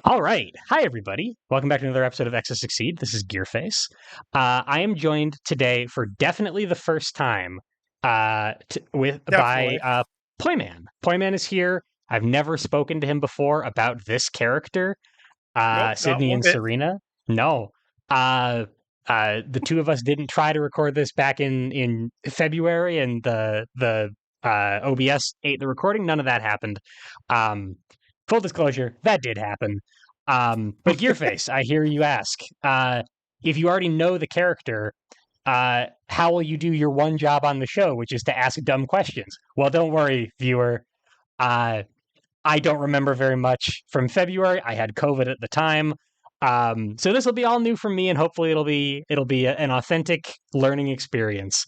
All right. Hi, everybody. Welcome back to another episode of Exo Succeed. This is Gearface. I am joined today for definitely the first time by Definitely. Poiman. Poiman is here. I've never spoken to him before about this character, Nope, not Sydney one and bit. Serena. No. Uh, the two of us didn't try to record this back in February, and the OBS ate the recording. None of that happened. Um, Full disclosure, that did happen. But Gearface, I hear you ask, if you already know the character, how will you do your one job on the show, which is to ask dumb questions? Well, don't worry, viewer. Uh, I don't remember very much from February. I had COVID at the time. So this will be all new for me, and hopefully it'll be an authentic learning experience.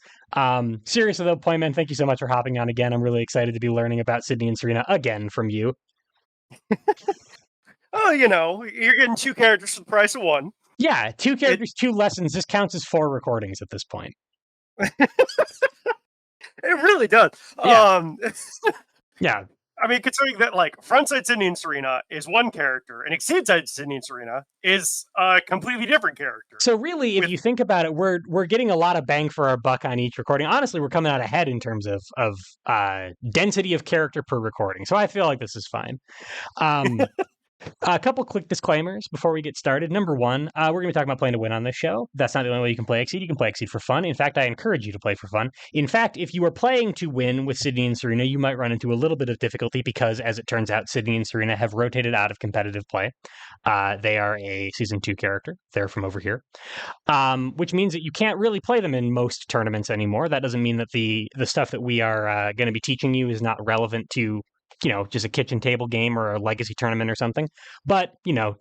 Seriously though, Poiman, thank you so much for hopping on again. I'm really excited to be learning about Sydney and Serena again from you. Oh, you're getting two characters for the price of one. Yeah, two It characters, two lessons. This counts as 4 recordings at this point. it really does. Yeah, yeah. I mean, considering that frontside Sydney and Serena is one character, and exceedside Sydney and Serena is a completely different character. So really, if With you think about it, we're getting a lot of bang for our buck on each recording. Honestly, we're coming out ahead in terms of density of character per recording. So I feel like this is fine. Um, A couple quick disclaimers before we get started. Number one, we're going to be talking about playing to win on this show. That's not the only way you can play Exceed. You can play Exceed for fun. In fact, I encourage you to play for fun. In fact, if you are playing to win with Sydney and Serena, you might run into a little bit of difficulty because, as it turns out, Sydney and Serena have rotated out of competitive play. They are a Season 2 character. They're from over here, which means that you can't really play them in most tournaments anymore. That doesn't mean that the stuff that we are going to be teaching you is not relevant to just a kitchen table game or a legacy tournament or something. But,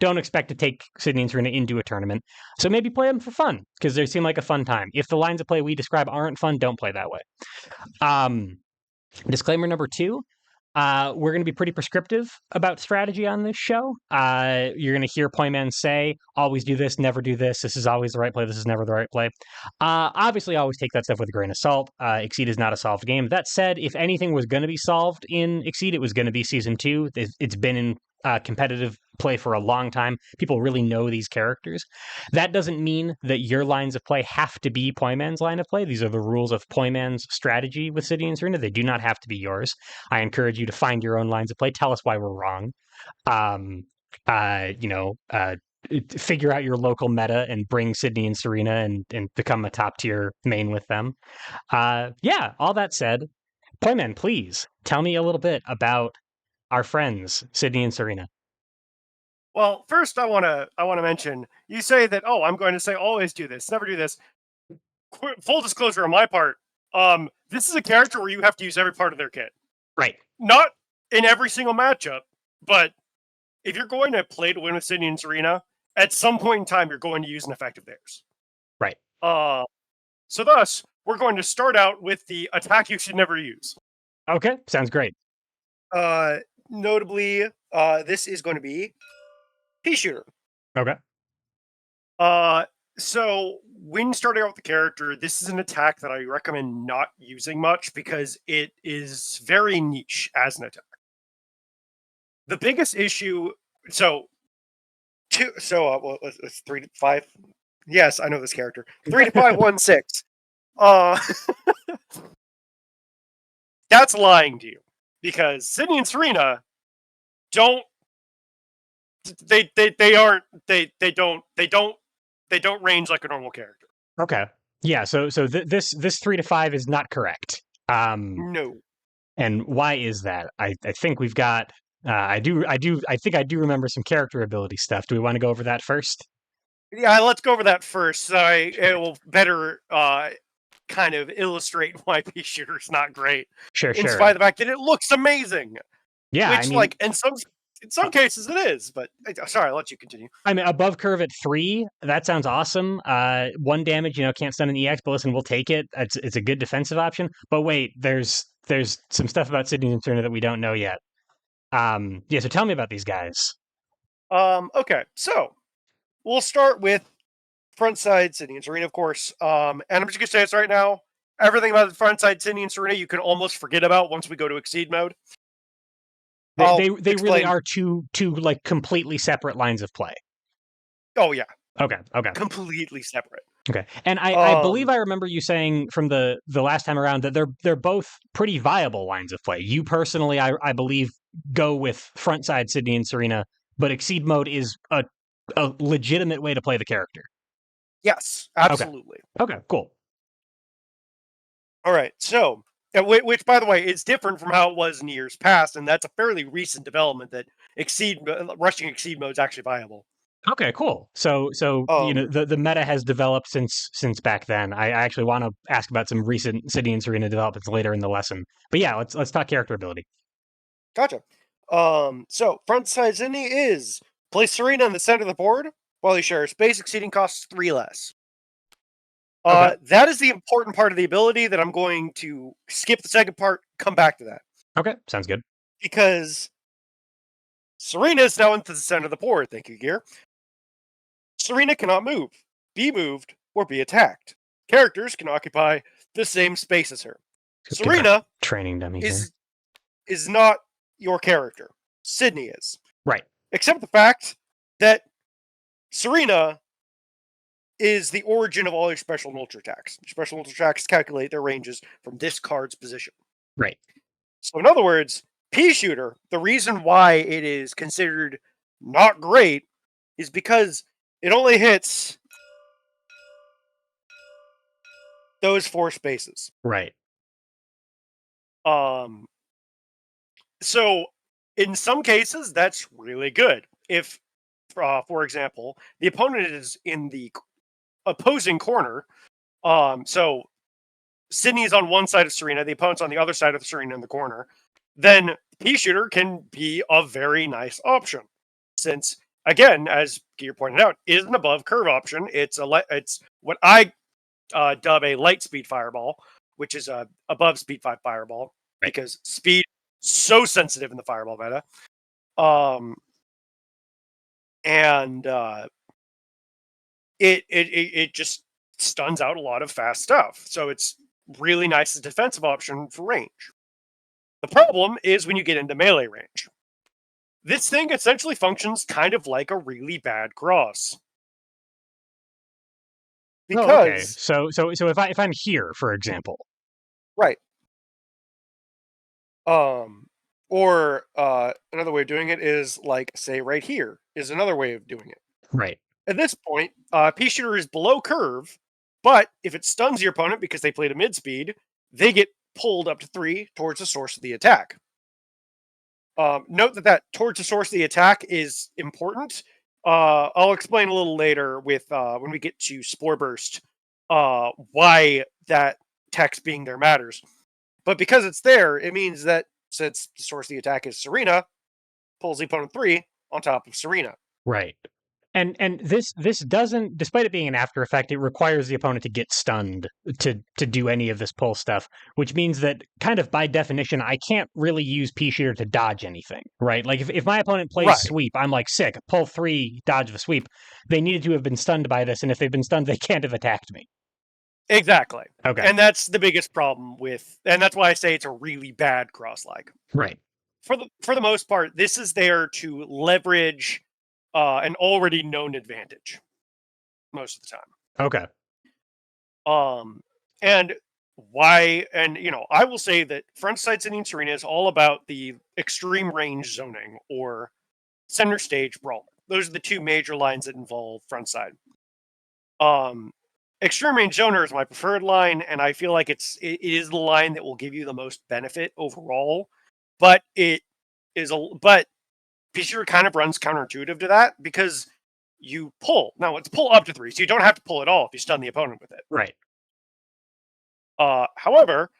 don't expect to take Sydney and Serena into a tournament. So maybe play them for fun because they seem like a fun time. If the lines of play we describe aren't fun, don't play that way. Disclaimer number 2. We're going to be pretty prescriptive about strategy on this show. You're going to hear Poiman say, always do this, never do this. This is always the right play. This is never the right play. Obviously, always take that stuff with a grain of salt. Exceed is not a solved game. That said, if anything was going to be solved in Exceed, it was going to be Season 2. It's been in competitive play for a long time. People really know these characters. That doesn't mean that your lines of play have to be Poiman's line of play. These are the rules of Poiman's strategy with Sydney and Serena. They do not have to be yours. I encourage you to find your own lines of play. Tell us why we're wrong. Um, uh, you know, uh, Figure out your local meta and bring Sydney and Serena and become a top tier main with them. Yeah, all that said, Poiman, please tell me a little bit about our friends, Sydney and Serena. Well, first I wanna mention, you say that, oh, I'm going to say always do this, never do this. Full disclosure on my part, this is a character where you have to use every part of their kit. Right. Not in every single matchup, but if you're going to play to win with Sydney and Serena, at some point in time you're going to use an effect of theirs. Right. So thus, we're going to start out with the attack you should never use. Okay, sounds great. Notably, this is going to be pea shooter. Okay. So when starting out with the character, this is an attack that I recommend not using much because it is very niche as an attack. The biggest issue, it's 3 to 5. Yes, I know this character. 3 to 5, 1, 6. That's lying to you because Sydney and Serena don't. They don't range like a normal character. Okay. Yeah. So this 3 to 5 is not correct. No. And why is that? I think we've got. I think I do remember some character ability stuff. Do we want to go over that first? Yeah, let's go over that first. So it will better kind of illustrate why pea shooter is not great. Sure. In spite of the fact that it looks amazing. Yeah. Which, in some cases it is, but sorry, I'll let you continue. I mean, above curve at 3, that sounds awesome. 1 damage, can't stun an EX, but listen, we'll take it. It's a good defensive option. But wait, there's some stuff about Sydney and Serena that we don't know yet. Yeah, so tell me about these guys. Okay, so we'll start with frontside Sydney and Serena, of course. And I'm just gonna say this right now. Everything about the frontside Sydney and Serena you can almost forget about once we go to Exceed mode. They really explain. are two like completely separate lines of play. Oh yeah, Okay. completely separate. Okay. And I believe I remember you saying from the last time around that they're both pretty viable lines of play. You personally, I believe, go with frontside Sydney and Serena, but Exceed mode is a legitimate way to play the character. Yes, Okay. absolutely. Okay, cool. All right, so which, by the way, is different from how it was in years past, and that's a fairly recent development that rushing exceed mode is actually viable. Okay, cool. So the meta has developed since back then. I actually want to ask about some recent Sydney and Serena developments later in the lesson. But yeah, let's talk character ability. Gotcha. So frontside Sydney is place Serena in the center of the board while you share space exceeding costs 3 less. Okay. That is the important part of the ability that I'm going to skip the second part, come back to that. Okay, sounds good. Because Serena is now into the center of the board, thank you, Gear. Serena cannot move, be moved, or be attacked. Characters can occupy the same space as her. Serena training dummy is not your character. Sydney is. Right. Except the fact that Serena is the origin of all your special and ultra attacks. Special and ultra attacks calculate their ranges from this card's position. Right. So in other words, Pea Shooter, the reason why it is considered not great is because it only hits those 4 spaces. Right. So in some cases, that's really good. If, for example, the opponent is in the opposing corner, so Sydney is on one side of Serena, the opponent's on the other side of Serena in the corner, then Pea Shooter can be a very nice option. Since, again, as Gear pointed out, is an above curve option. It's what I dub a light speed fireball, which is a above speed 5 fireball, right. because speed so sensitive in the fireball meta. And it just stuns out a lot of fast stuff. So it's really nice as a defensive option for range. The problem is when you get into melee range. This thing essentially functions kind of like a really bad cross. Because So if I'm here, for example. Right. Or another way of doing it is like, say, right here is another way of doing it. Right. At this point, Pea Shooter is below curve, but if it stuns your opponent because they played a mid speed, they get pulled up to 3 towards the source of the attack. Note that towards the source of the attack is important. I'll explain a little later with when we get to Spore Burst why that text being there matters. But because it's there, it means that since the source of the attack is Serena, pulls the opponent 3 on top of Serena. Right. And this doesn't, despite it being an after effect, it requires the opponent to get stunned to do any of this pull stuff, which means that kind of by definition, I can't really use Pea Shooter to dodge anything, right? Like if my opponent plays sweep, I'm like, sick, pull 3, dodge the sweep. They needed to have been stunned by this, and if they've been stunned, they can't have attacked me. Exactly. Okay. And that's the biggest problem and that's why I say it's a really bad cross-lag. Right. For the most part, this is there to leverage an already known advantage most of the time. Okay. And why? And I will say that frontside Sydney Serena is all about the extreme range zoning or center stage brawl. Those are the 2 major lines that involve frontside. Extreme range zoner is my preferred line, and I feel like it is the line that will give you the most benefit overall. But Pea Shooter kind of runs counterintuitive to that because you pull. Now it's pull up to 3, so you don't have to pull at all if you stun the opponent with it. Right. However,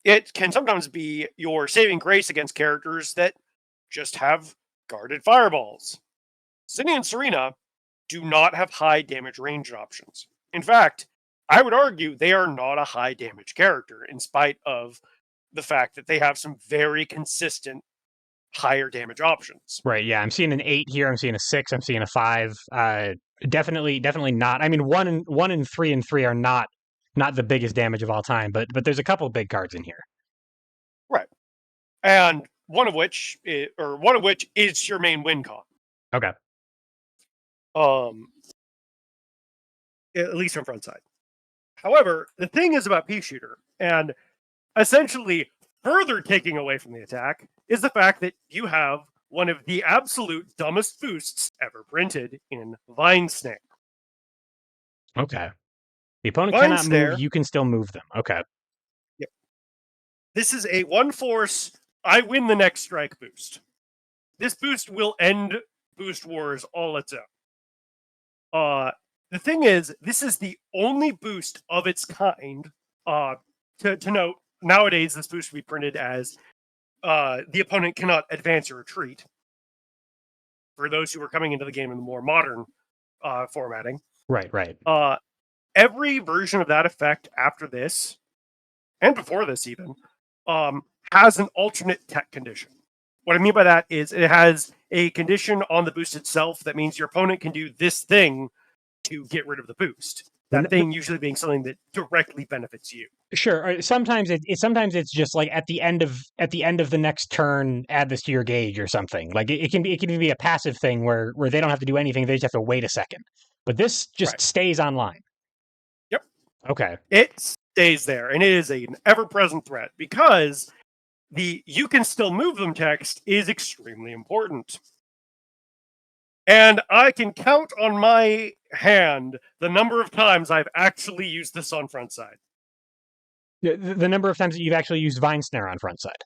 it can sometimes be your saving grace against characters that just have guarded fireballs. Sydney and Serena do not have high damage range options. In fact, I would argue they are not a high damage character, in spite of the fact that they have some very consistent higher damage options. Right. Yeah, I'm seeing an 8 here. I'm seeing a 6. I'm seeing a 5. Definitely not. I mean, 1 and 3 and 3 are not the biggest damage of all time, but there's a couple of big cards in here. Right. And one of which is your main win con. Okay. At least from frontside. However, the thing is about Pea Shooter, and essentially further taking away from the attack, is the fact that you have one of the absolute dumbest boosts ever printed in Vine Snare. Okay. The opponent Vine cannot Snare, move, you can still move them. Okay. Yep. This is a one force, I win the next strike boost. This boost will end Boost Wars all its own. The thing is, this is the only boost of its kind. To note, nowadays this boost would be printed as the opponent cannot advance or retreat. For those who are coming into the game in the more modern formatting. Right. Every version of that effect after this, and before this even, has an alternate tech condition. What I mean by that is it has a condition on the boost itself that means your opponent can do this thing to get rid of the boost. That thing usually being something that directly benefits you. Sure. Sometimes it's just like at the end of the next turn, add this to your gauge or something. Like it can be a passive thing where they don't have to do anything; they just have to wait a second. But this just stays online. Yep. Okay. It stays there, and it is an ever-present threat because the "you can still move them" text is extremely important. And I can count on my hand the number of times I've actually used this on frontside. The number of times that you've actually used Vine Snare on frontside.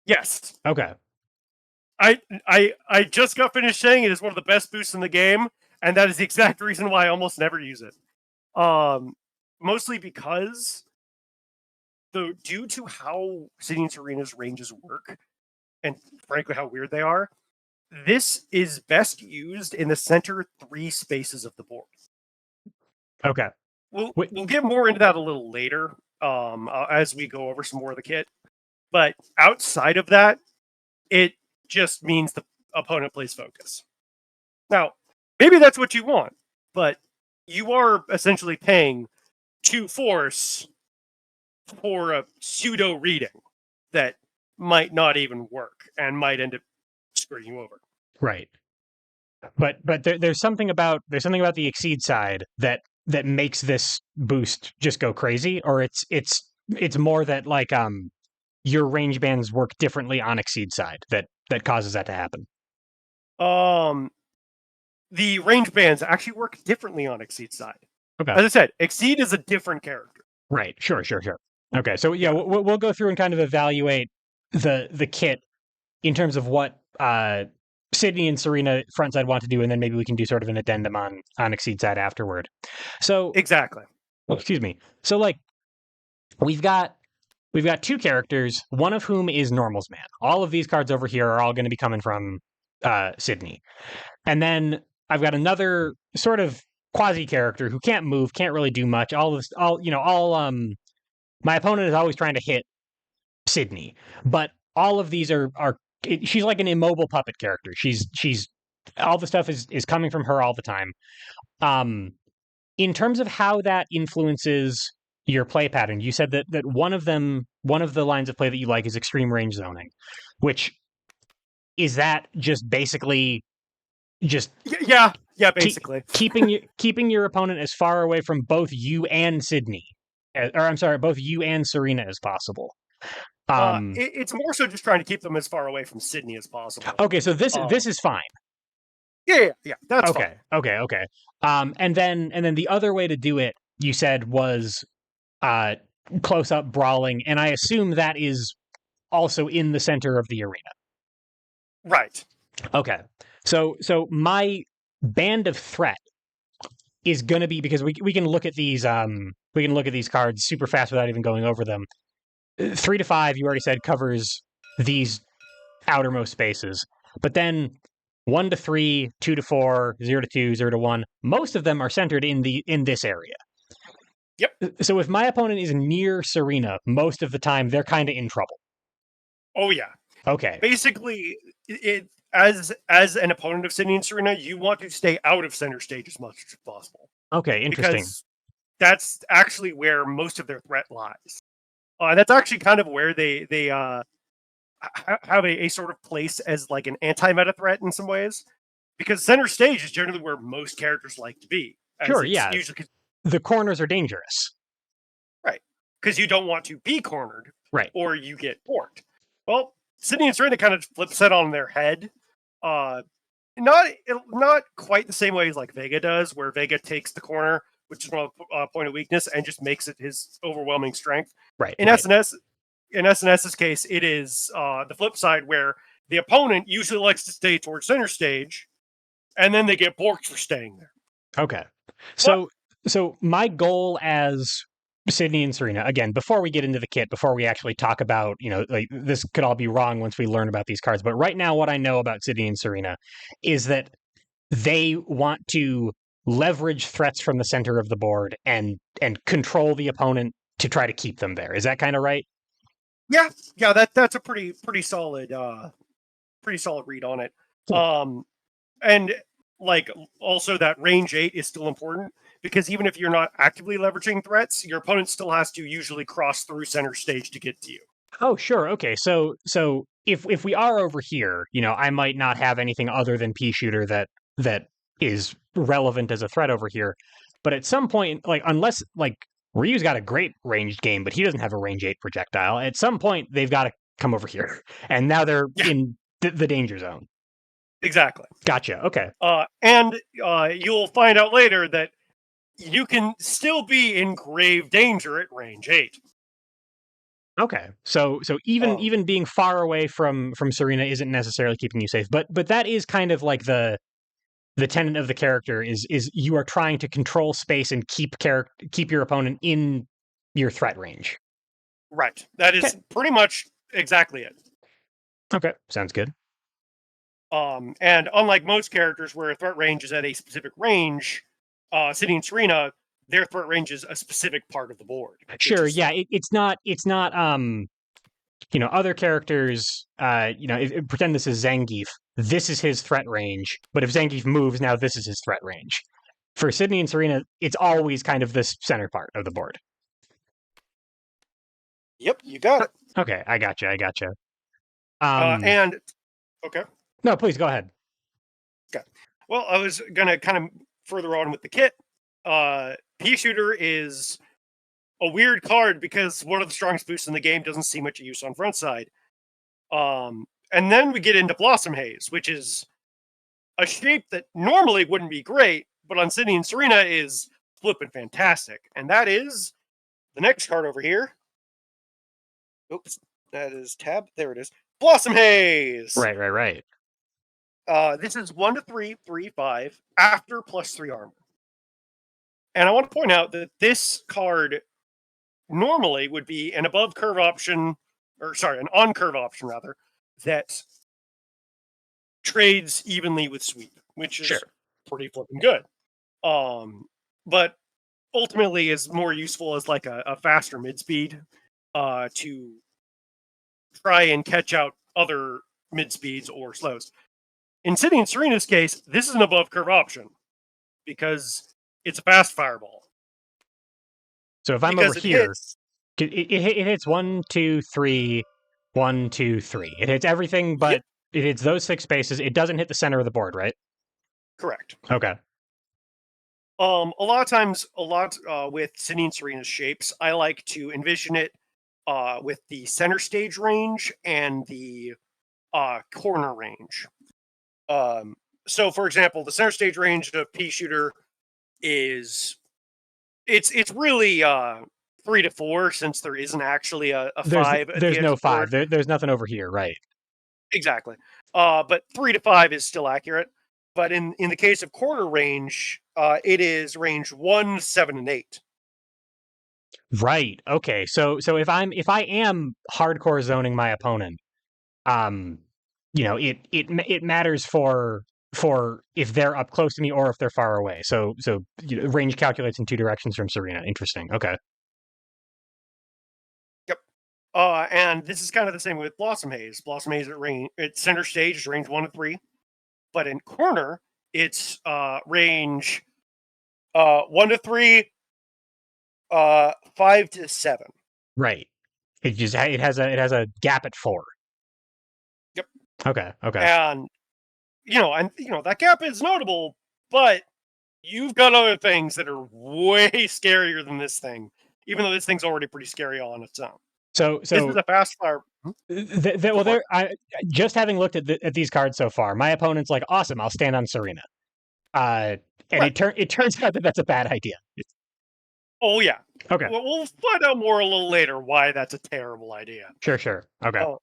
Yes. Okay. I just got finished saying it is one of the best boosts in the game, and that is the exact reason why I almost never use it. Mostly because due to how Sydney Serena's ranges work, and frankly how weird they are, this is best used in the center 3 spaces of the board. Okay. We'll get more into that a little later as we go over some more of the kit. But outside of that, it just means the opponent plays focus. Now, maybe that's what you want, but you are essentially paying 2 force for a pseudo reading that might not even work and might end up screwing you over. Right. But there's something about the exceed side that makes this boost just go crazy, or it's more that like your range bands work differently on exceed side that causes that to happen. The range bands actually work differently on exceed side. Okay. As I said, exceed is a different character. Right. Sure. Okay. So yeah, we'll go through and kind of evaluate the kit in terms of what Sydney and Serena frontside want to do, and then maybe we can do sort of an addendum on exceed side afterward. So exactly. Excuse me. So like we've got 2 characters, one of whom is Normal's Man. All of these cards over here are all going to be coming from Sydney. And then I've got another sort of quasi character who can't move, can't really do much. My opponent is always trying to hit Sydney, but all of these are she's like an immobile puppet character. She's all the stuff is coming from her all the time. In terms of how that influences your play pattern, you said that one of the lines of play that you like is extreme range zoning, which is that just basically just basically keeping your opponent as far away from both you and Sydney, or I'm sorry, both you and Serena as possible. It's more so just trying to keep them as far away from Sydney as possible. Okay, so this is fine. Yeah, that's okay. fine. Okay. And then the other way to do it, you said, was close up brawling, and I assume that is also in the center of the arena. Right. Okay. So my band of threat is going to be, because we can look at these cards super fast without even going over them. 3 to 5, you already said, covers these outermost spaces, but then 1 to 3, 2 to 4, 0 to 2, 0 to 1. Most of them are centered in this area. Yep. So if my opponent is near Serena, most of the time they're kind of in trouble. Oh yeah. Okay. Basically, as an opponent of Sydney and Serena, you want to stay out of center stage as much as possible. Okay, interesting. Because that's actually where most of their threat lies. That's actually kind of where they have a sort of place as like an anti-meta threat in some ways, because center stage is generally where most characters like to be, as Sure, it's yeah. usually The corners are dangerous. right, because you don't want to be cornered Right. or you get borked. Well, Sydney and Serena kind of flips that on their head. Uh, not quite the same way as like Vega does, where Vega takes the corner, which is one point of weakness, and just makes it his overwhelming strength. Right. In SNS, in SNS's case, it is the flip side where the opponent usually likes to stay towards center stage, and then they get borked for staying there. Okay. But So my goal as Sydney and Serena, again, before we get into the kit, before we actually talk about, like this could all be wrong once we learn about these cards. But right now, what I know about Sydney and Serena is that they want to leverage threats from the center of the board and control the opponent to try to keep them there. Is that kind of right? yeah, that's a pretty solid read on it. Cool. And like also that range 8 is still important, because even if you're not actively leveraging threats, your opponent still has to usually cross through center stage to get to you. Oh, sure. Okay. So if we are over here, I might not have anything other than pea shooter that is relevant as a threat over here. But at some point, like unless like Ryu's got a great ranged game, but he doesn't have a range 8 projectile. At some point, they've got to come over here, and now they're Yeah, in the danger zone. exactly. Gotcha. Okay. And you'll find out later that you can still be in grave danger at range 8. Okay. So even being far away from Serena isn't necessarily keeping you safe, but that is kind of like the tenet of the character is you are trying to control space and keep your opponent in your threat range. Right. That Okay. is pretty much exactly it. Okay. Sounds good. And unlike most characters where threat range is at a specific range, Sydney and Serena, their threat range is a specific part of the board. Sure. Yeah. It's not other characters, pretend this is Zangief. This is his threat range. But if Zangief moves, now this is his threat range. For Sydney and Serena, it's always kind of this center part of the board. Yep, you got it. Okay, I gotcha. And okay. No, please go ahead. Okay. Well, I was gonna kind of further on with the kit. Pea Shooter is a weird card because one of the strongest boosts in the game doesn't see much use on frontside. And then we get into Blossom Haze, which is a shape that normally wouldn't be great, but on Sydney and Serena is flipping fantastic. And that is the next card over here. Oops, that is tab. There it is. Blossom Haze. Right. This is 1/3, 3/5 after +3 armor. And I want to point out that this card normally would be an above curve option, or sorry, an on curve option rather, that trades evenly with sweep, which is pretty flipping good. But ultimately is more useful as like a faster mid speed to try and catch out other mid speeds or slows. In Sydney and Serena's case, this is an above curve option because it's a fast fireball. So if I'm because over here, it hits 1, 2, 3, 1, 2, 3. It hits everything, but it hits those 6 spaces. It doesn't hit the center of the board, right? Correct. Okay. A lot of times, with Sydney and Serena's shapes, I like to envision it with the center stage range and the corner range. So, for example, the center stage range of Pea Shooter is it's really 3 to 4 since there isn't actually a 5. There's no 5. There's nothing over here, right? Exactly. But 3 to 5 is still accurate. But in the case of corner range, it is range 1, 7, and 8. Right. Okay. So if I am hardcore zoning my opponent, it matters for if they're up close to me or if they're far away. So range calculates in 2 directions from Serena. Interesting. Okay. Yep. And this is kind of the same with Blossom Haze. Blossom Haze at center stage is range 1 to 3, but in corner it's range 1 to 3, 5 to 7. Right. It has a gap at 4. Okay. And that gap is notable, but you've got other things that are way scarier than this thing, even though this thing's already pretty scary all on its own. So This is a fast fire. Go well, for it. just having looked at these cards so far, my opponent's like, awesome, I'll stand on Serena. And Right. it turns out that that's a bad idea. Oh yeah. Okay. We'll find out more a little later why that's a terrible idea. Sure. Okay. Oh,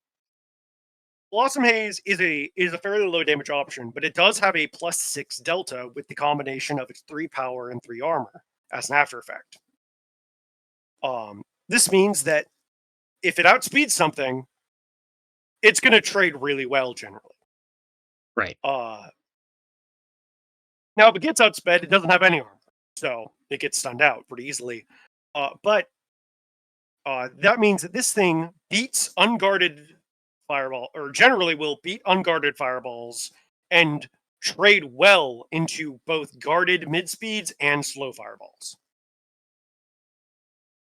Blossom Haze is a fairly low damage option, but it does have a +6 delta with the combination of its 3 power and 3 armor as an after effect. This means that if it outspeeds something, it's going to trade really well generally. Right. Now, if it gets outsped, it doesn't have any armor, so it gets stunned out pretty easily. But that means that this thing beats unguarded fireball, or generally will beat unguarded fireballs and trade well into both guarded mid speeds and slow fireballs.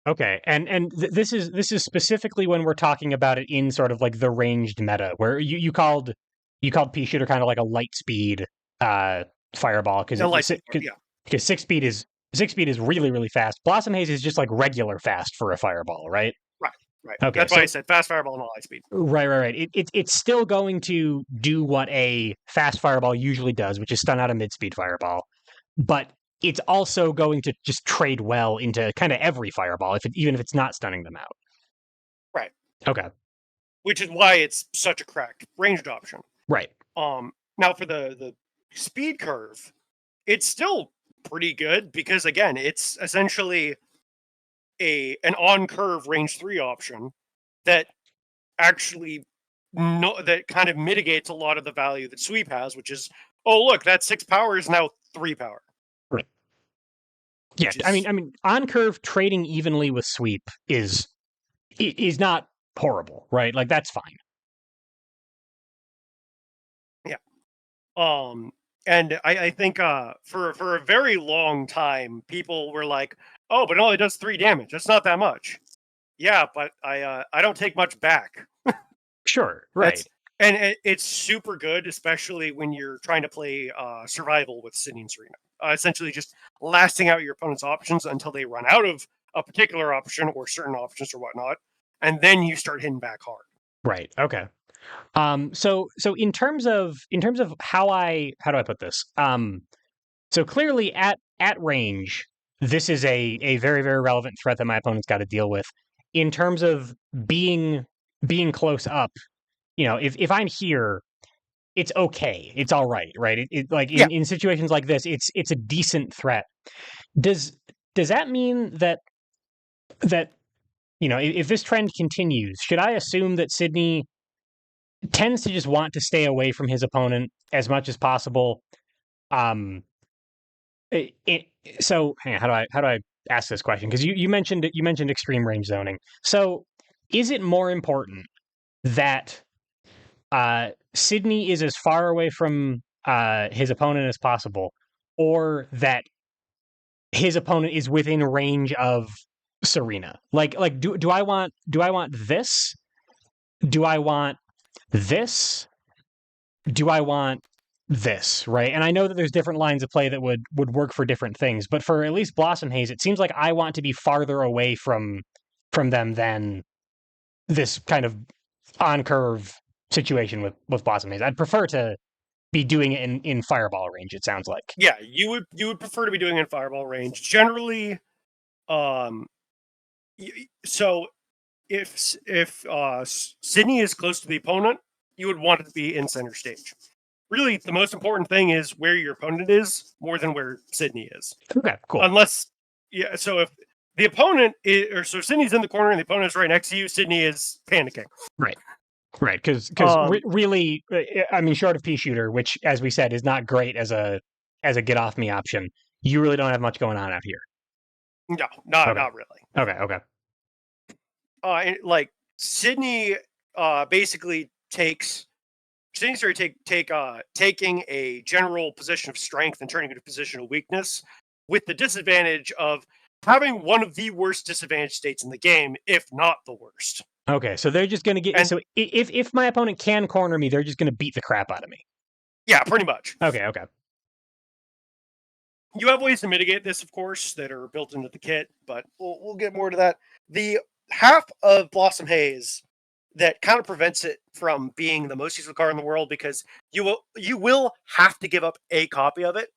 Okay, and this is specifically when we're talking about it in sort of like the ranged meta, where you called pea shooter kind of like a light speed fireball because Yeah. because 6 speed is really fast. Blossom Haze is just like regular fast for a fireball, right? Right. Okay, That's why I said fast fireball and high speed. Right. It's still going to do what a fast fireball usually does, which is stun out a mid speed fireball, but it's also going to just trade well into kind of every fireball, even if it's not stunning them out. Right. Okay. Which is why it's such a cracked ranged option. Right. Now for the speed curve, it's still pretty good because again, it's essentially an on curve range 3 option that actually that kind of mitigates a lot of the value that sweep has, which is, oh look, that 6 power is now 3 power. Right. Yeah, I mean, on curve trading evenly with sweep is not horrible, right? Like that's fine. Yeah. And I think for a very long time, people were like, "Oh, but it only does 3 damage. That's not that much." Yeah, but I don't take much back. Sure, right. It's super good, especially when you're trying to play survival with Sydney and Serena. Essentially, just lasting out your opponent's options until they run out of a particular option or certain options or whatnot, and then you start hitting back hard. Right. Okay. So in terms of how do I put this? So clearly at range, this is a very relevant threat that my opponent's got to deal with. In terms of being close up, if I'm here, it's okay. It's all right, right? Like in situations like this, it's a decent threat. Does that mean that if this trend continues, should I assume that Sydney tends to just want to stay away from his opponent as much as possible? So how do I ask this question? Because you mentioned extreme range zoning. So is it more important that Sydney is as far away from his opponent as possible, or that his opponent is within range of Serena? Like do I want this? Do I want this? Do I want this, right? And I know that there's different lines of play that would work for different things, but for at least Blossom Haze, it seems like I want to be farther away from them than this kind of on curve situation with Blossom Haze. I'd prefer to be doing it in fireball range, it sounds like. Yeah, you would prefer to be doing it in fireball range. Generally, so if Sydney is close to the opponent, you would want it to be in center stage. Really, the most important thing is where your opponent is more than where Sydney is. Okay, cool. Unless, so if the opponent so Sydney's in the corner and the opponent is right next to you, Sydney is panicking. Right, because really, I mean, short of pea shooter, which, as we said, is not great as a get off me option, you really don't have much going on out here. No, not really. Okay. Like Sydney, basically takes. Sydney started taking a general position of strength and turning it into a position of weakness, with the disadvantage of having one of the worst disadvantage states in the game, if not the worst. Okay, so they're just gonna get. And So if my opponent can corner me, they're just gonna beat the crap out of me. yeah, pretty much. Okay. You have ways to mitigate this, of course, that are built into the kit, but we'll get more to that. The half of Blossom Haze that kind of prevents it from being the most useful card in the world, because you will have to give up a copy of it,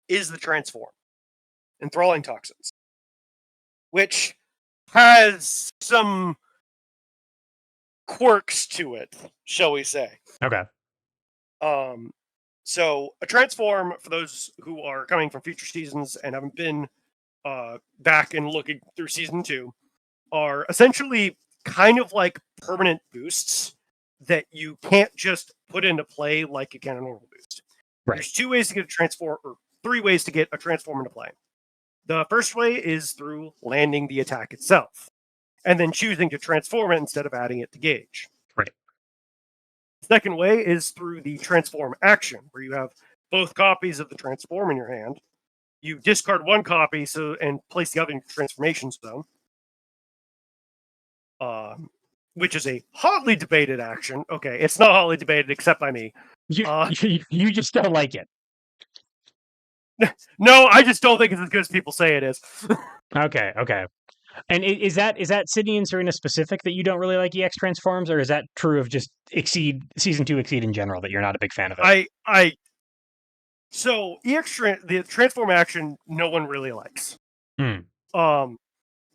is the Transform, Enthralling Toxins, which has some quirks to it, shall we say. Okay. Um, so a Transform, for those who are coming from future seasons and haven't been back and looking through season 2, are essentially kind of like permanent boosts that you can't just put into play like you can a normal boost. Right. There's 2 ways to get a transform, or 3 ways to get a transform into play. The first way is through landing the attack itself, and then choosing to transform it instead of adding it to gauge. Right. The second way is through the transform action, where you have both copies of the transform in your hand. You discard 1 copy and place the other in your transformation zone, which is a hotly debated action. Okay, it's not hotly debated except by me. You just don't like it. No, I just don't think it's as good as people say it is. Okay. And is that Sydney and Serena specific that you don't really like EX transforms, or is that true of just season 2 Exceed in general, that you're not a big fan of it? So the transform action, no one really likes.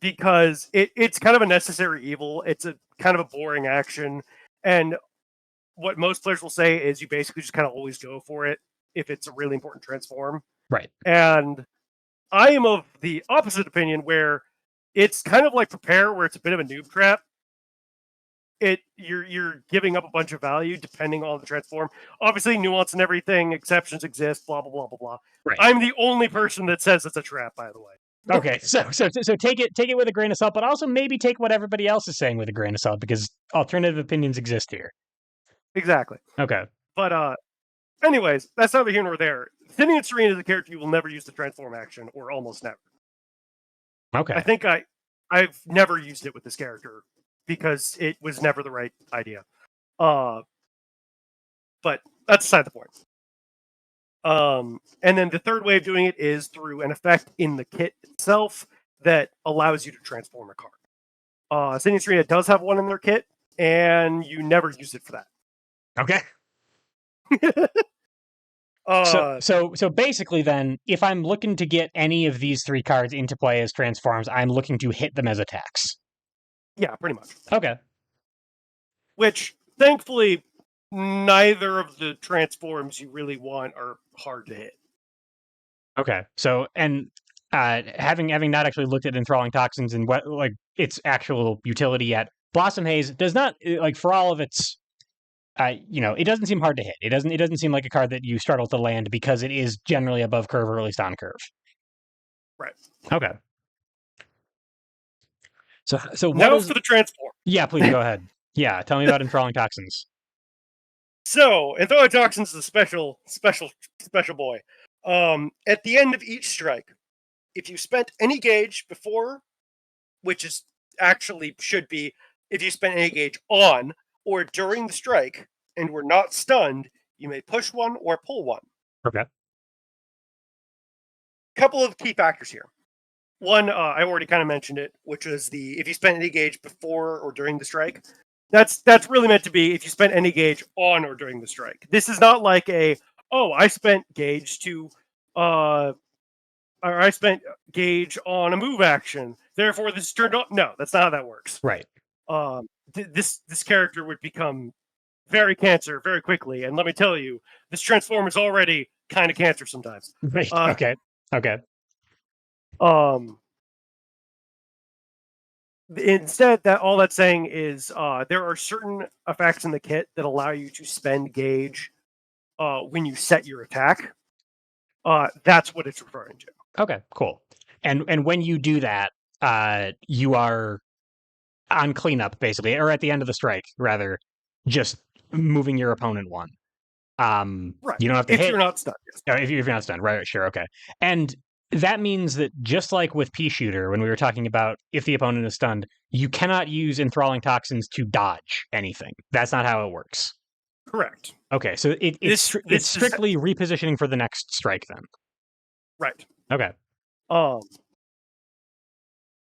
Because it's kind of a necessary evil. It's a kind of a boring action, and what most players will say is you basically just kind of always go for it if it's a really important transform. Right. And I am of the opposite opinion, where it's kind of like Prepare, where it's a bit of a noob trap. You're giving up a bunch of value depending on the transform. Obviously, nuance and everything, exceptions exist, blah blah blah blah blah. Right. I'm the only person that says it's a trap, by the way. Okay, so take it with a grain of salt, but also maybe take what everybody else is saying with a grain of salt, because alternative opinions exist here. Exactly. Okay. But anyways, that's neither here nor there. Sydney and Serena is a character you will never use the transform action, or almost never. Okay. I think I've never used it with this character because it was never the right idea. But that's beside the point. And then the third way of doing it is through an effect in the kit itself that allows you to transform a card. Sydney Serena does have one in their kit, and you never use it for that. Okay. So basically, then, if I'm looking to get any of these 3 cards into play as transforms, I'm looking to hit them as attacks. Yeah, pretty much. Okay. Which, thankfully, neither of the transforms you really want are hard to hit. Okay. So, and having not actually looked at enthralling toxins and what like its actual utility yet, Blossom Haze does not, like, for all of its it doesn't seem hard to hit. It doesn't seem like a card that you struggle to land, because it is generally above curve, or at least on curve. Right. Okay. So now for the transform. Yeah, please go ahead. Yeah, tell me about enthralling toxins. So, enthralling toxins is a special boy. At the end of each strike, if you spent any gauge before, which is actually should be if you spent any gauge on or during the strike and were not stunned, you may push 1 or pull 1. Okay. Couple of key factors here. One, I already kind of mentioned it, which was if you spent any gauge before or during the strike. That's really meant to be if you spent any gauge on or during the strike. This is not like I spent gauge to or I spent gauge on a move action, therefore this turned on. No, that's not how that works. Right. This character would become very cancer very quickly, and let me tell you, this transform is already kind of cancer sometimes. Right. Okay. Instead, all that's saying is there are certain effects in the kit that allow you to spend gauge when you set your attack. That's what it's referring to. Okay, cool. And when you do that, you are on cleanup, basically, or at the end of the strike, rather, just moving your opponent 1. Right. You don't have to hit. You're not stunned. Yes. If you're not stunned, right? Sure. Okay. And that means that just like with Pea Shooter, when we were talking about if the opponent is stunned, you cannot use enthralling toxins to dodge anything. That's not how it works. Correct. Okay, so it's strictly repositioning for the next strike then. Right. Okay.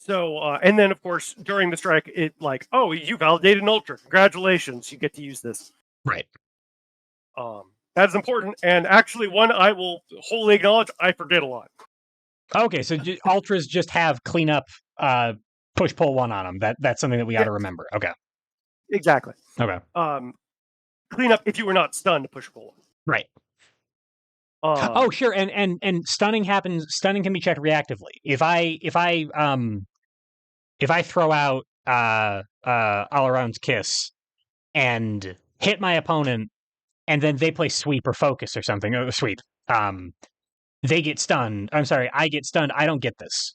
So, and then of course during the strike, it like, oh, you validated an ultra. Congratulations, you get to use this. Right. That is important, and actually one I will wholly acknowledge I forget a lot. Okay, so ultras just have cleanup, push pull one on them. That's something that we got to remember. Okay. Exactly. Okay. Cleanup if you were not stunned to push pull. Right. Oh, sure. And stunning happens. Stunning can be checked reactively. If I throw out all around's kiss and hit my opponent, and then they play sweep or focus or something. Oh, sweep. They get stunned. I'm sorry, I get stunned. I don't get this.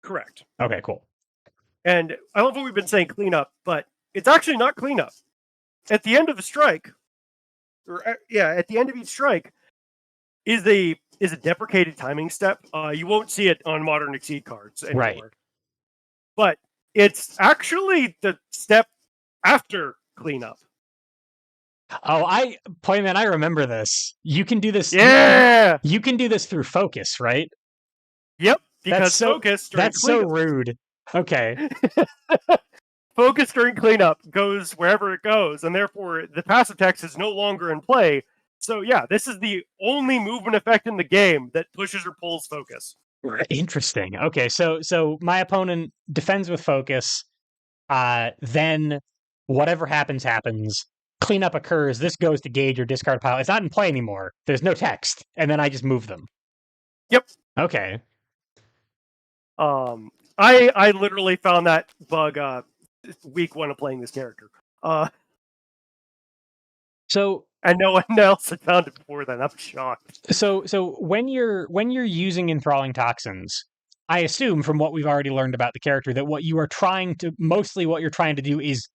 Correct. Okay, cool. And I love what we've been saying cleanup, but it's actually not cleanup. At the end of the strike, at the end of each strike, is a deprecated timing step. You won't see it on Modern Exceed cards anymore. Right. But it's actually the step after cleanup. Oh, Poiman, I remember this. You can do this. Yeah! You can do this through focus, right? Yep, because focus during that's cleanup. So rude. Okay. Focus during cleanup goes wherever it goes, and therefore the passive text is no longer in play. So yeah, this is the only movement effect in the game that pushes or pulls focus. Interesting. Okay, so my opponent defends with focus. Then whatever happens. Cleanup occurs. This goes to gauge or discard pile. It's not in play anymore. There's no text, and then I just move them. Yep. Okay. I literally found that bug week one of playing this character. So and no one else had found it before then. I'm shocked. So when you're using enthralling toxins, I assume from what we've already learned about the character that what you're trying to do is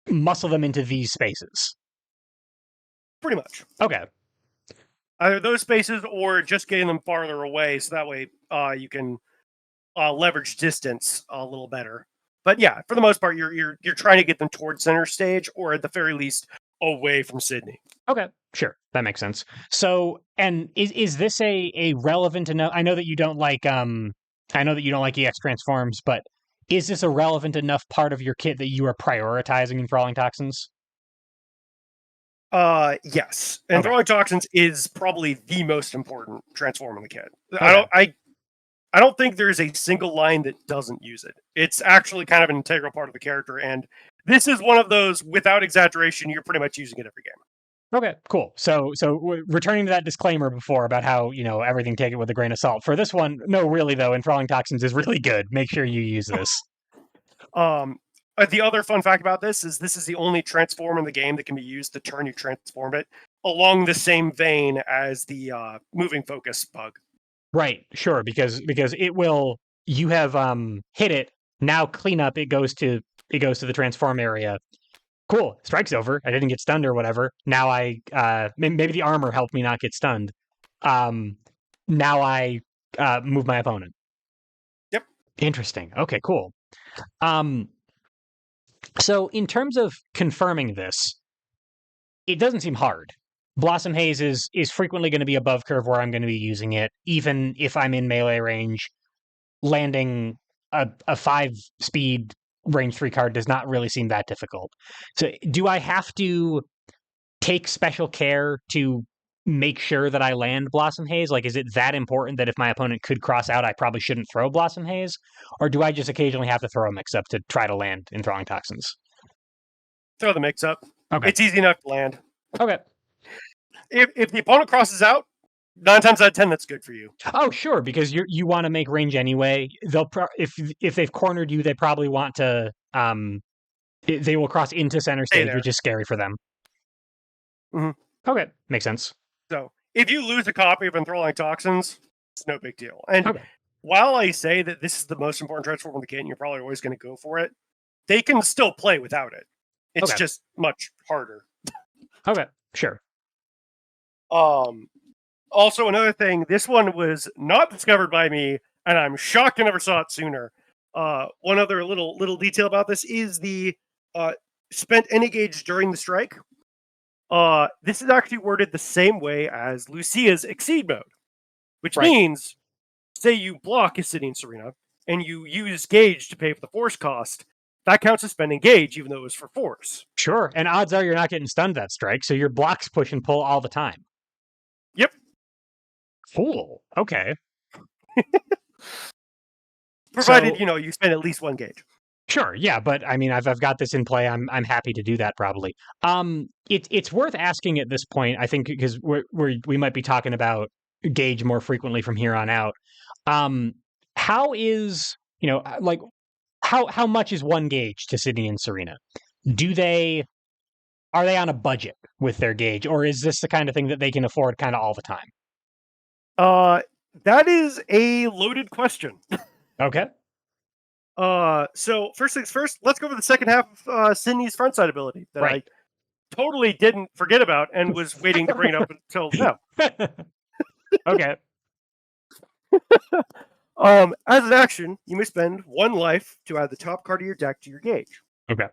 muscle them into these spaces. Pretty much. Okay. Either those spaces or just getting them farther away, so that way you can leverage distance a little better. But yeah, for the most part, you're trying to get them towards center stage, or at the very least, away from Sydney. Okay, sure, that makes sense. So, and is this a relevant enough? I know that you don't like EX transforms, but is this a relevant enough part of your kit that you are prioritizing enthralling toxins? Yes. Enthralling toxins is probably the most important transform in the kit. Okay. I don't think there's a single line that doesn't use it. It's actually kind of an integral part of the character, and this is one of those, without exaggeration, you're pretty much using it every game. Okay, cool. So returning to that disclaimer before about how, everything take it with a grain of salt. For this one, no, really though, enthralling toxins is really good. Make sure you use this. The other fun fact about this is the only transform in the game that can be used to turn you transform it along the same vein as the moving focus bug. Right, sure, because it will. You have hit it. Now cleanup. It goes to the transform area. Cool. Strike's over. I didn't get stunned or whatever. Now I maybe the armor helped me not get stunned. Now I move my opponent. Yep. Interesting. Okay, cool. So in terms of confirming this, it doesn't seem hard. Blossom Haze is frequently going to be above curve where I'm going to be using it, even if I'm in melee range. Landing a 5-speed range 3 card does not really seem that difficult. So do I have to take special care to make sure that I land Blossom Haze? Like, is it that important that if my opponent could cross out, I probably shouldn't throw Blossom Haze? Or do I just occasionally have to throw a mix-up to try to land Enthralling Toxins? Throw the mix-up. Okay. It's easy enough to land. Okay. If the opponent crosses out, 9 times out of 10, that's good for you. Oh, sure, because you want to make range anyway. They'll if they've cornered you, they probably want to they will cross into center stage, which is scary for them. Mm-hmm. Okay, makes sense. So if you lose a copy of Enthralling Toxins, it's no big deal. And while I say that this is the most important transform in the kit, and you're probably always going to go for it, they can still play without it. It's just much harder. Okay, sure. Also, another thing, this one was not discovered by me, and I'm shocked I never saw it sooner. One other little detail about this is the spent any gauge during the strike. This is actually worded the same way as Lucia's exceed mode, which Right. means, say you block a Sydney Serena, and you use gauge to pay for the force cost, that counts as spending gauge, even though it was for force. Sure. And odds are you're not getting stunned that strike, so your blocks push and pull all the time. Yep. Cool. Okay. Provided, So you spend at least one gauge. sure, yeah, but I mean, I've got this in play. I'm happy to do that probably. It's worth asking at this point, I think, because we might be talking about gauge more frequently from here on out. How is like how much is one gauge to Sydney and Serena? Do they Are they on a budget with their gauge, or is this the kind of thing that they can afford kind of all the time? That is a loaded question. Okay, So first things first, let's go over the second half of Sydney's frontside ability that right. I totally didn't forget about and was waiting to bring it up until now. Okay, As an action, you may spend one life to add the top card of your deck to your gauge. okay,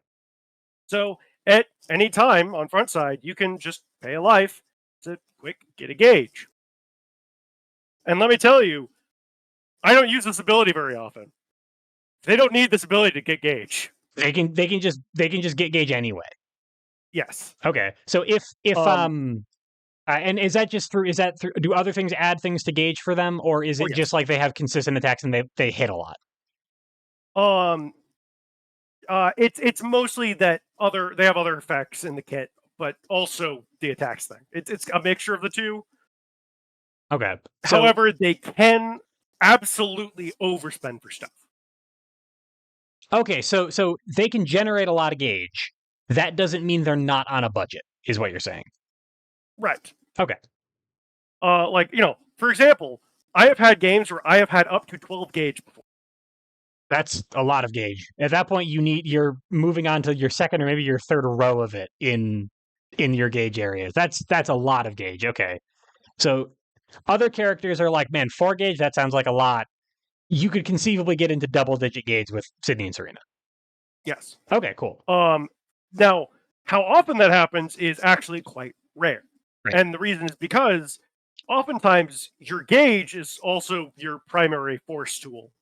So at any time on frontside, you can just pay a life to quick get a gauge. And let me tell you, I don't use this ability very often. They don't need this ability to get gauge. they can just get gauge anyway. Yes. Okay, so if and is that just through? Is that through? Do other things add things to gauge for them, or is Oh it yes. just like they have consistent attacks and they hit a lot? Um. It's mostly that they have other effects in the kit, but also the attacks thing. It's a mixture of the two. Okay, so However, they can absolutely overspend for stuff. okay, so they can generate a lot of gauge. That doesn't mean they're not on a budget, is what you're saying. Right. Okay, Like for example, I have had games where I have had up to 12 gauge before. that's a lot of gauge. At that point, you're moving on to your second or maybe your third row of it in your gauge areas. That's a lot of gauge. Okay, so other characters are like, man, 4 gauge. That sounds like a lot. You could conceivably get into double digit gauge with Sydney and Serena. Yes. Okay, cool. Now, how often that happens is actually quite rare. Right. And the reason is because oftentimes your gauge is also your primary force tool.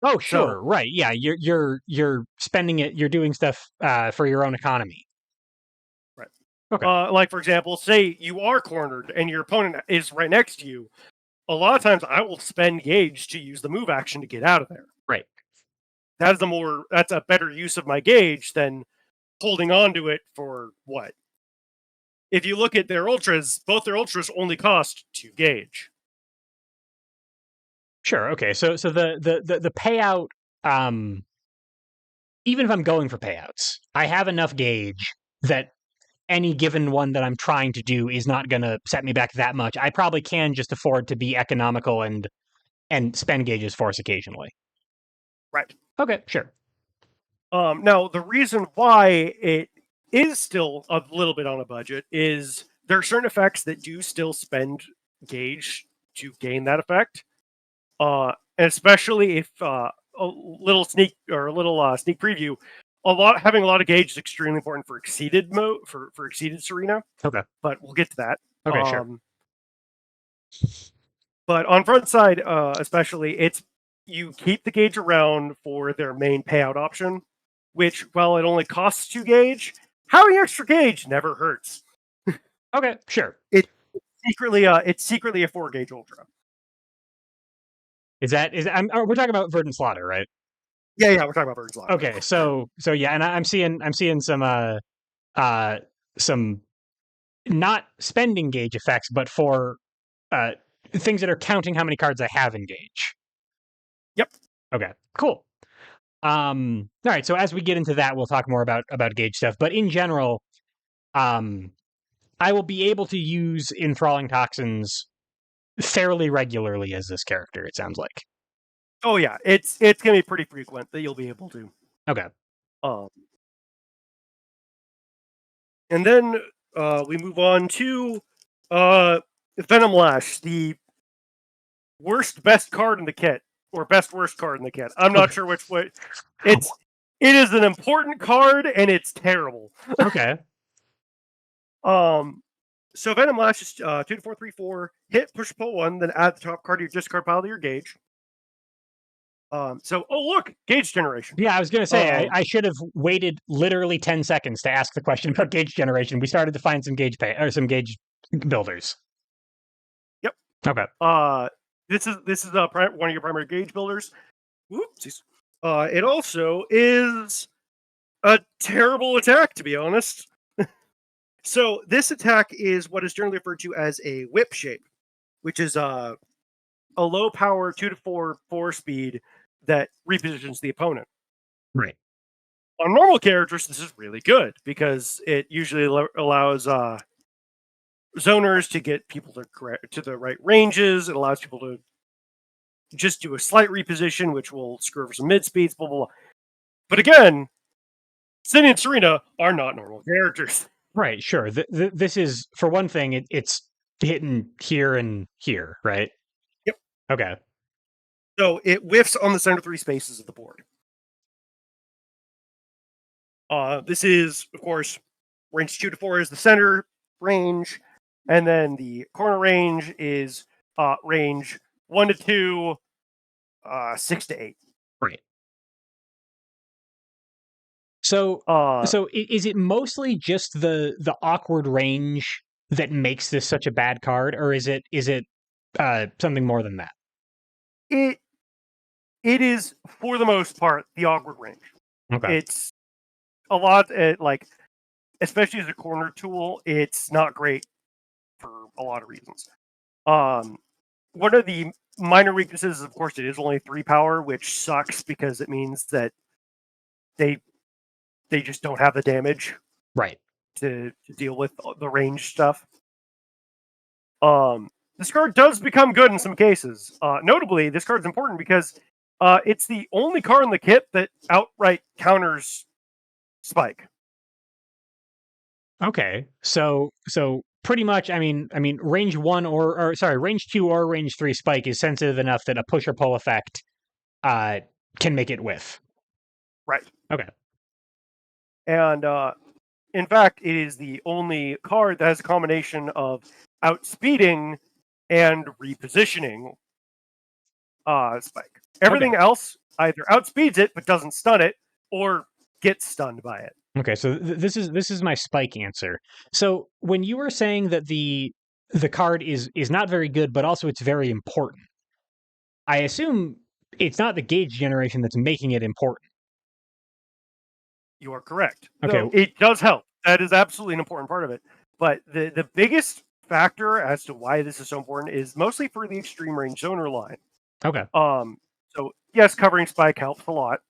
Oh, So, sure, right. Yeah, you're spending it. You're doing stuff for your own economy. right. Okay, Like for example, say you are cornered and your opponent is right next to you. A lot of times I will spend gauge to use the move action to get out of there. right. That's a better use of my gauge than holding on to it for what? If you look at their ultras, both their ultras only cost 2 gauge. Sure. Okay. So the payout, even if I'm going for payouts, I have enough gauge that any given one that I'm trying to do is not going to set me back that much. I probably can just afford to be economical and spend gauges force occasionally. Right. Okay. Sure. Now, the reason why it is still a little bit on a budget is there are certain effects that do still spend gauge to gain that effect. And especially if a little sneak preview, having a lot of gauge is extremely important for exceeded mode for exceeded Serena. Okay. But we'll get to that. Okay. Sure. But on front side, especially, it's you keep the gauge around for their main payout option, which, while it only costs 2 gauge, having extra gauge never hurts. Okay. Sure. It's secretly a 4 gauge ultra. We're talking about Verdant Slaughter, right? Yeah, we're talking about Bird's Law. Okay. So yeah, and I'm seeing some not spending gauge effects, but for things that are counting how many cards I have in gauge. Yep. Okay, cool. All right. So as we get into that, we'll talk more about gauge stuff. But in general, I will be able to use enthralling toxins fairly regularly as this character. It sounds like. Oh yeah, it's gonna be pretty frequent that you'll be able to. Okay. Um, and then we move on to Venom Lash, the best card in the kit, or best worst card in the kit. I'm not Okay. sure which way. It is an important card, and it's terrible. Okay. So Venom Lash is 2 to 4, 3, 4. Hit, push, pull 1, then add the top card of your discard pile to your gauge. Oh look, gauge generation. Yeah, I was gonna say I should have waited literally 10 seconds to ask the question about gauge generation. We started to find some gauge pay or some gauge builders. Yep. Okay. This is one of your primary gauge builders. Whoopsies. It also is a terrible attack, to be honest. So this attack is what is generally referred to as a whip shape, which is a low power 2 to 4 speed that repositions the opponent. Right. On normal characters, this is really good because it usually allows zoners to get people to the right ranges. It allows people to just do a slight reposition, which will screw over some mid speeds, blah, blah, blah. But again, Sydney and Serena are not normal characters. Right. Sure. This is, for one thing, it's hitting here and here, right? Yep. Okay. So it whiffs on the center 3 spaces of the board. This is, of course, range 2 to 4 is the center range, and then the corner range is range 1 to 2, 6 to 8. Right. So, is it mostly just the awkward range that makes this such a bad card, or is it something more than that? It is, for the most part, the awkward range. Okay. It's a lot, like, especially as a corner tool, it's not great for a lot of reasons. One of the minor weaknesses is, of course, it is only 3 power, which sucks because it means that they just don't have the damage Right. to deal with the range stuff. This card does become good in some cases. Notably, this card's important because it's the only card in the kit that outright counters Spike. Okay. So pretty much, I mean, range 1 or sorry, range 2 or range 3 Spike is sensitive enough that a push or pull effect can make it whiff. Right. Okay. And in fact, it is the only card that has a combination of outspeeding and repositioning Spike. Everything else either outspeeds it but doesn't stun it, or gets stunned by it. Okay, so this is my Spike answer. So when you were saying that the card is not very good, but also it's very important, I assume it's not the gauge generation that's making it important. You are correct. Okay. No, it does help. That is absolutely an important part of it. But the biggest factor as to why this is so important is mostly for the extreme range zoner line. Okay. So yes, covering Spike helps a lot.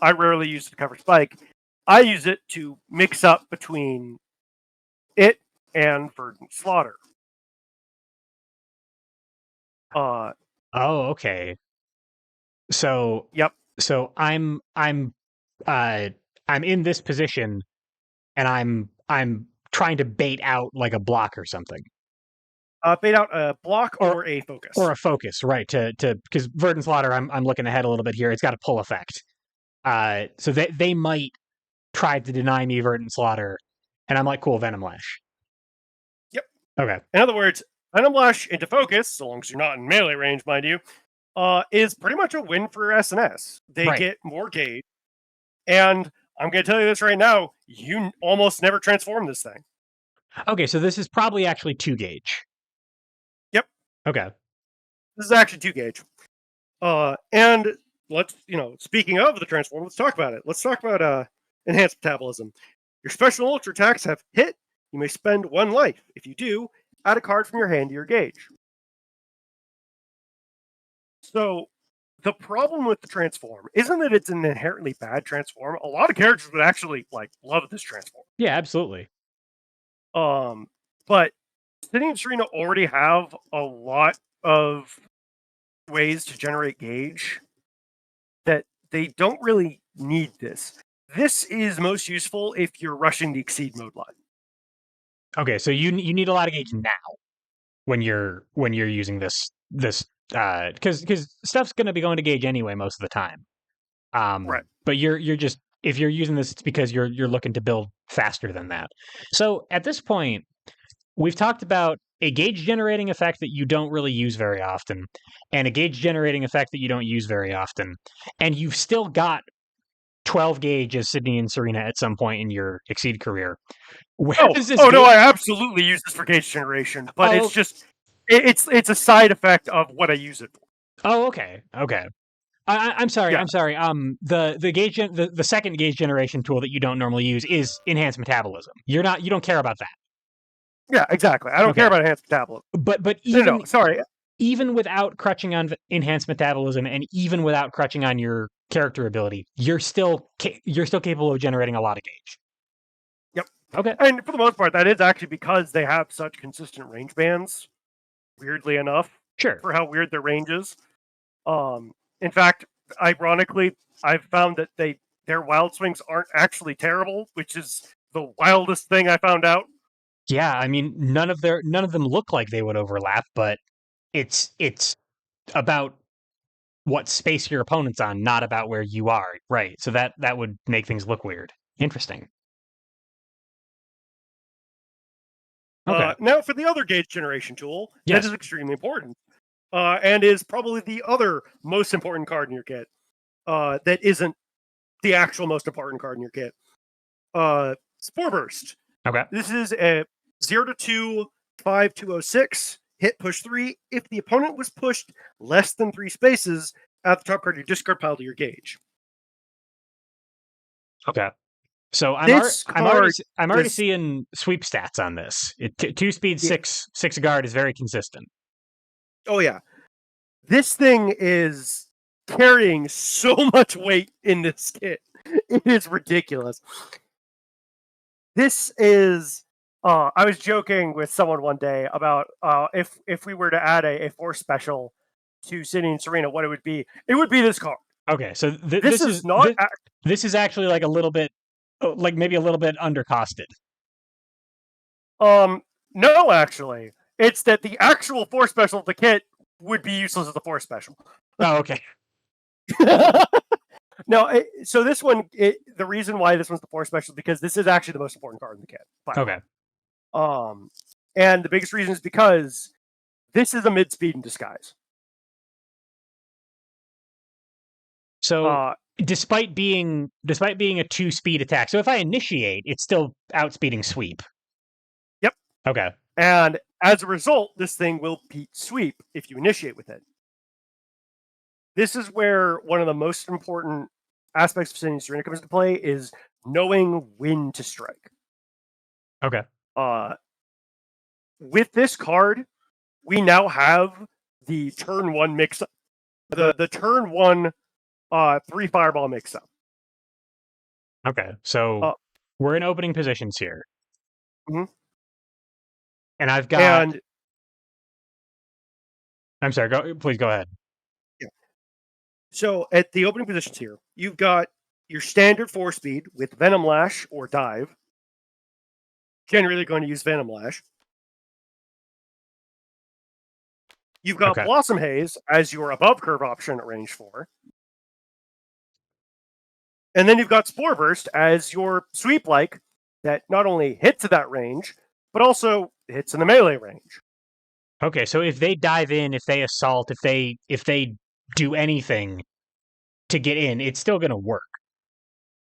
I rarely use it to cover Spike. I use it to mix up between it and Verdant Slaughter. Oh, okay. So Yep. So I'm in this position, and I'm trying to bait out like a block or something. Bait out a block or a focus. Or a focus, right? To because Verdant Slaughter, I'm looking ahead a little bit here. It's got a pull effect. So they might try to deny me Verdant Slaughter, and I'm like, cool, Venom Lash. Yep. Okay. In other words, Venom Lash into focus, so long as you're not in melee range, mind you, is pretty much a win for SNS. They get more gauge, and I'm going to tell you this right now: you almost never transform this thing. Okay, so this is probably actually 2 gauge. Yep. Okay. This is actually 2 gauge. And let's, speaking of the transform, let's talk about it. Let's talk about enhanced metabolism. Your special and ultra attacks have hit. You may spend 1 life. If you do, add a card from your hand to your gauge. So the problem with the transform isn't that it's an inherently bad transform. A lot of characters would actually love this transform. Yeah, absolutely. But Sydney and Serena already have a lot of ways to generate gauge that they don't really need this. This is most useful if you're rushing the exceed mode line. Okay, so you need a lot of gauge now. when you're using this because stuff's going to be going to gauge anyway most of the time. Right. But you're just if you're using this, it's because you're looking to build faster than that. So at this point, we've talked about a gauge generating effect that you don't really use very often, and a gauge generating effect that you don't use very often, and you've still got 12 gauge as Sydney and Serena at some point in your Exceed career. Where does this Oh no, gauge? I absolutely use this for gauge generation, but Oh, it's just it's a side effect of what I use it for. oh, okay, okay. I'm sorry. Yeah, I'm sorry. The gauge the second gauge generation tool that you don't normally use is enhanced metabolism. You don't care about that. yeah, exactly. I don't care Okay, about enhanced metabolism. but No, sorry. even without crutching on enhanced metabolism and even without crutching on your character ability, you're still capable of generating a lot of gauge. Yep. Okay, And for the most part, that is actually because they have such consistent range bands. Weirdly enough, sure. for how weird their range is. In fact, ironically, I've found that their wild swings aren't actually terrible, which is the wildest thing I found out. Yeah, I mean none of them look like they would overlap, but it's about what space your opponent's on, not about where you are. Right. So that would make things look weird. Interesting. Okay. Now, for the other gauge generation tool, that is Yes. extremely important, and is probably the other most important card in your kit. That isn't the actual most important card in your kit. Spore Burst. Okay. This is a 0 to 2, 5206, hit push 3. If the opponent was pushed less than 3 spaces at the top card of your discard pile to your gauge. Okay. So This card I'm already does, seeing sweep stats on this. Two speed, yeah, six guard is very consistent. oh yeah. This thing is carrying so much weight in this kit. It is ridiculous. This is I was joking with someone one day about if we were to add a force special to Sydney and Serena, what it would be. It would be this card. Okay. So This is not. this is actually like a little bit like maybe a little bit undercosted. No, actually, it's that the actual force special of the kit would be useless as a force special. Oh, okay. No, so this one, the reason why this one's the force special is because this is actually the most important card in the kit. Okay. And the biggest reason is because this is a mid speed in disguise. So despite being a 2 speed attack, so if I initiate, it's still outspeeding sweep. Yep. Okay. And as a result, this thing will beat sweep if you initiate with it. This is where one of the most important aspects of Sydney Serena comes into play is knowing when to strike. Okay. With this card, we now have the turn 1 mix up. The turn 1 3 fireball mix up. Okay. So we're in opening positions here. Mm-hmm. And I've got I'm sorry, please go ahead. Yeah. So at the opening positions here, you've got your standard 4 speed with Venom Lash or Dive. Generally going to use Venom Lash. You've got Blossom Haze as your above curve option at range 4. And then you've got Spore Burst as your sweep like that not only hits at that range, but also hits in the melee range. Okay, so if they dive in, if they assault, if they do anything to get in, it's still going to work.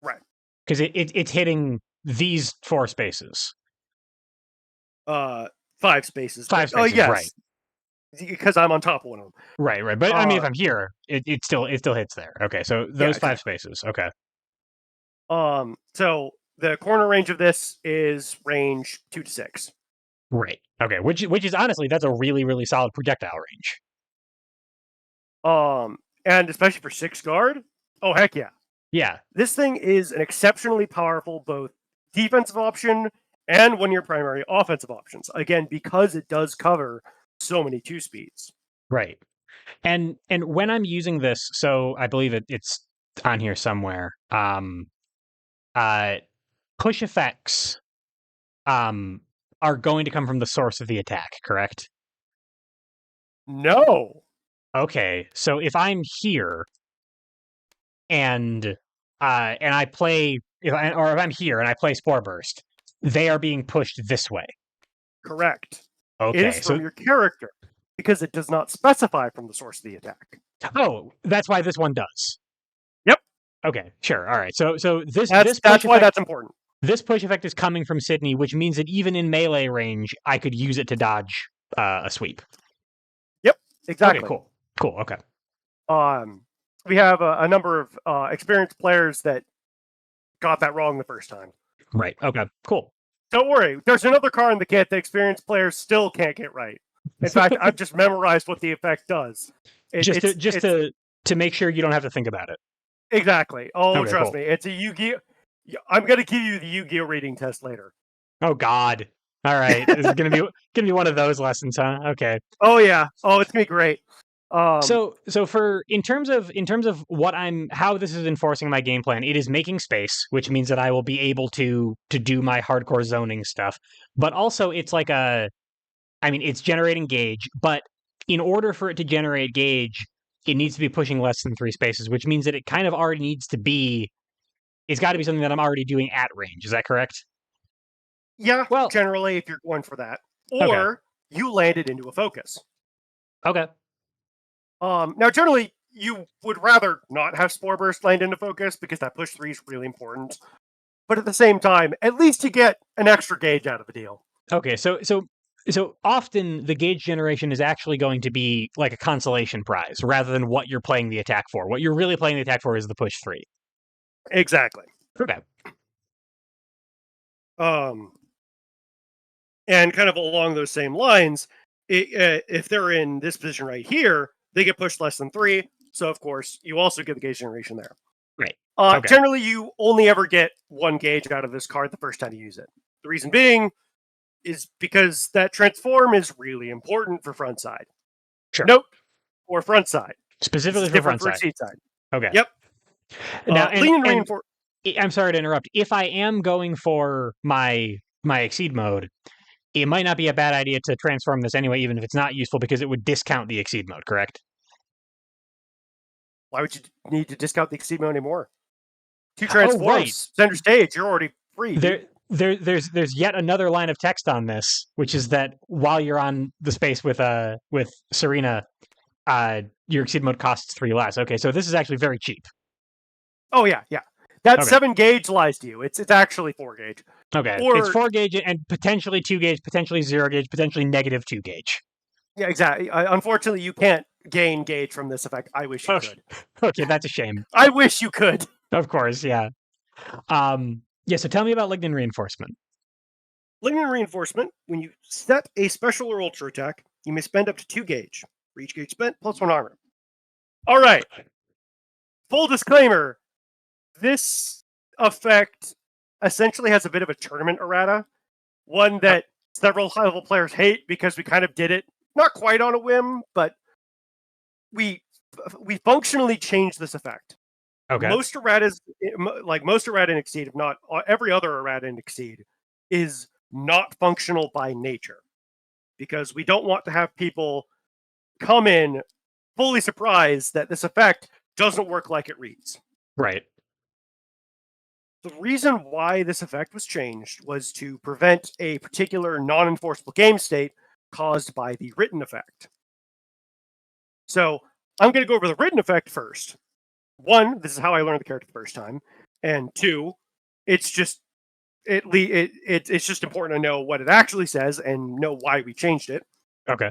Right. Because it's hitting these 4 spaces. 5 spaces. 5 spaces, oh, yes. Right. Because I'm on top of one of them. Right. But I mean, if I'm here, it still hits there. Okay, so those 5 spaces. Okay. So the corner range of this is range 2 to 6. Right. Okay. Which is honestly, that's a really, really solid projectile range. And especially for 6 guard. Oh, heck yeah. Yeah. This thing is an exceptionally powerful both defensive option and one of your primary offensive options. Again, because it does cover so many 2 speeds. Right. And when I'm using this, so I believe it's on here somewhere. Push effects are going to come from the source of the attack, correct? No. Okay, so if I'm here and I play, if I'm here and I play Spore Burst, they are being pushed this way. Correct. It is Okay, so from your character because it does not specify from the source of the attack. that's why this one does. Yep. Okay, sure. All right. So this That's push why effect, that's important. this push effect is coming from Sydney, which means that even in melee range, I could use it to dodge a sweep. Yep. Exactly. Okay. Cool. Okay. We have a number of experienced players that got that wrong the first time. Right. Okay. Cool. Don't worry. There's another card in the kit that experienced players still can't get right. In fact, I've just memorized what the effect does. To make sure you don't have to think about it. Exactly. Oh, okay, trust cool. me. It's a Yu-Gi-Oh! I'm going to give you the Yu-Gi-Oh! Reading test later. Oh, God. All right. This is gonna be one of those lessons, huh? Okay. Oh, yeah. Oh, it's going to be great. So for in terms of how this is enforcing my game plan, it is making space, which means that I will be able to do my hardcore zoning stuff. But also it's like it's generating gauge, but in order for it to generate gauge, it needs to be pushing less than 3 spaces, which means that it kind of already needs to be it's got to be something that I'm already doing at range. Is that correct? Yeah, Well, generally if you're going for that. Or you landed into a focus. Okay. Now, generally, you would rather not have Spore Burst land into focus because that push 3 is really important. But at the same time, at least you get an extra gauge out of the deal. Okay, so often the gauge generation is actually going to be like a consolation prize rather than what you're playing the attack for. What you're really playing the attack for is the push 3. Exactly. Okay. And kind of along those same lines, if they're in this position right here, they get pushed less than 3. So, of course, you also get the gauge generation there. Right. Generally, you only ever get 1 gauge out of this card the first time you use it. The reason being is because that transform is really important for frontside. Sure. Note for frontside. Specifically for frontside. For seed side. Okay. Yep. Now, reinforce. I'm sorry to interrupt. If I am going for my exceed mode, it might not be a bad idea to transform this anyway, even if it's not useful, because it would discount the exceed mode, correct? Why would you need to discount the exceed mode anymore? 2 transforms, right. Center stage, you're already free. There's yet another line of text on this, which is that while you're on the space with Serena, your exceed mode costs 3 less. Okay, so this is actually very cheap. Oh yeah. That 7 gauge lies to you. It's actually 4 gauge. Okay, it's 4 gauge and potentially 2 gauge, potentially 0 gauge, potentially negative 2 gauge. Yeah, exactly. Unfortunately, you can't gain gauge from this effect. I wish you could. Okay, that's a shame. I wish you could. Of course, yeah. So tell me about Lignin Reinforcement. Lignin Reinforcement, when you set a special or ultra attack, you may spend up to 2 gauge. For each gauge spent, plus 1 armor. All right. Full disclaimer, this effect essentially has a bit of a tournament errata. One that several high-level players hate because we kind of did it, not quite on a whim, but we functionally changed this effect. Okay. Most erratas, like most errata in Exceed, if not every other errata in Exceed, is not functional by nature. Because we don't want to have people come in fully surprised that this effect doesn't work like it reads. Right. The reason why this effect was changed was to prevent a particular non-enforceable game state caused by the written effect. So I'm going to go over the written effect first. 1, this is how I learned the character the first time, and 2, it's just it's just important to know what it actually says and know why we changed it. Okay.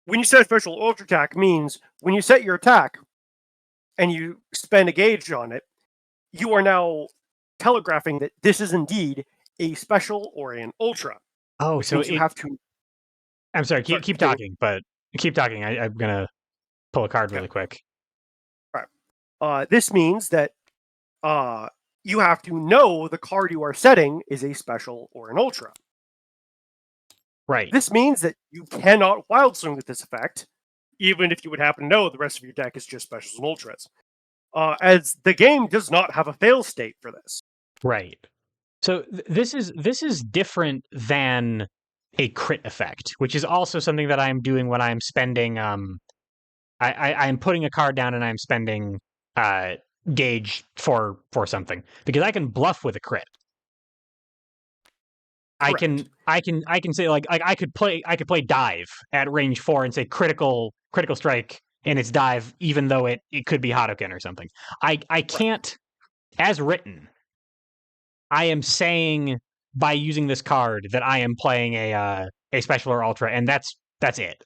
When you set a special ultra attack means when you set your attack and you spend a gauge on it, you are now telegraphing that this is indeed a special or an ultra. Oh, so you have to. I'm sorry. Keep talking, but keep talking. I'm gonna pull a card really quick. Right. This means that you have to know the card you are setting is a special or an ultra. Right. This means that you cannot wild swing with this effect, even if you would happen to know the rest of your deck is just specials and ultras. As the game does not have a fail state for this. Right. So this is different than a crit effect, which is also something that I'm doing when I'm spending. I'm putting a card down and I'm spending gauge for something because I can bluff with a crit. Correct. I can say like I could play dive at range 4 and say critical strike in its dive, even though it could be Hadouken or something. I Right. can't, as written, I am saying by using this card that I am playing a special or ultra, and that's it.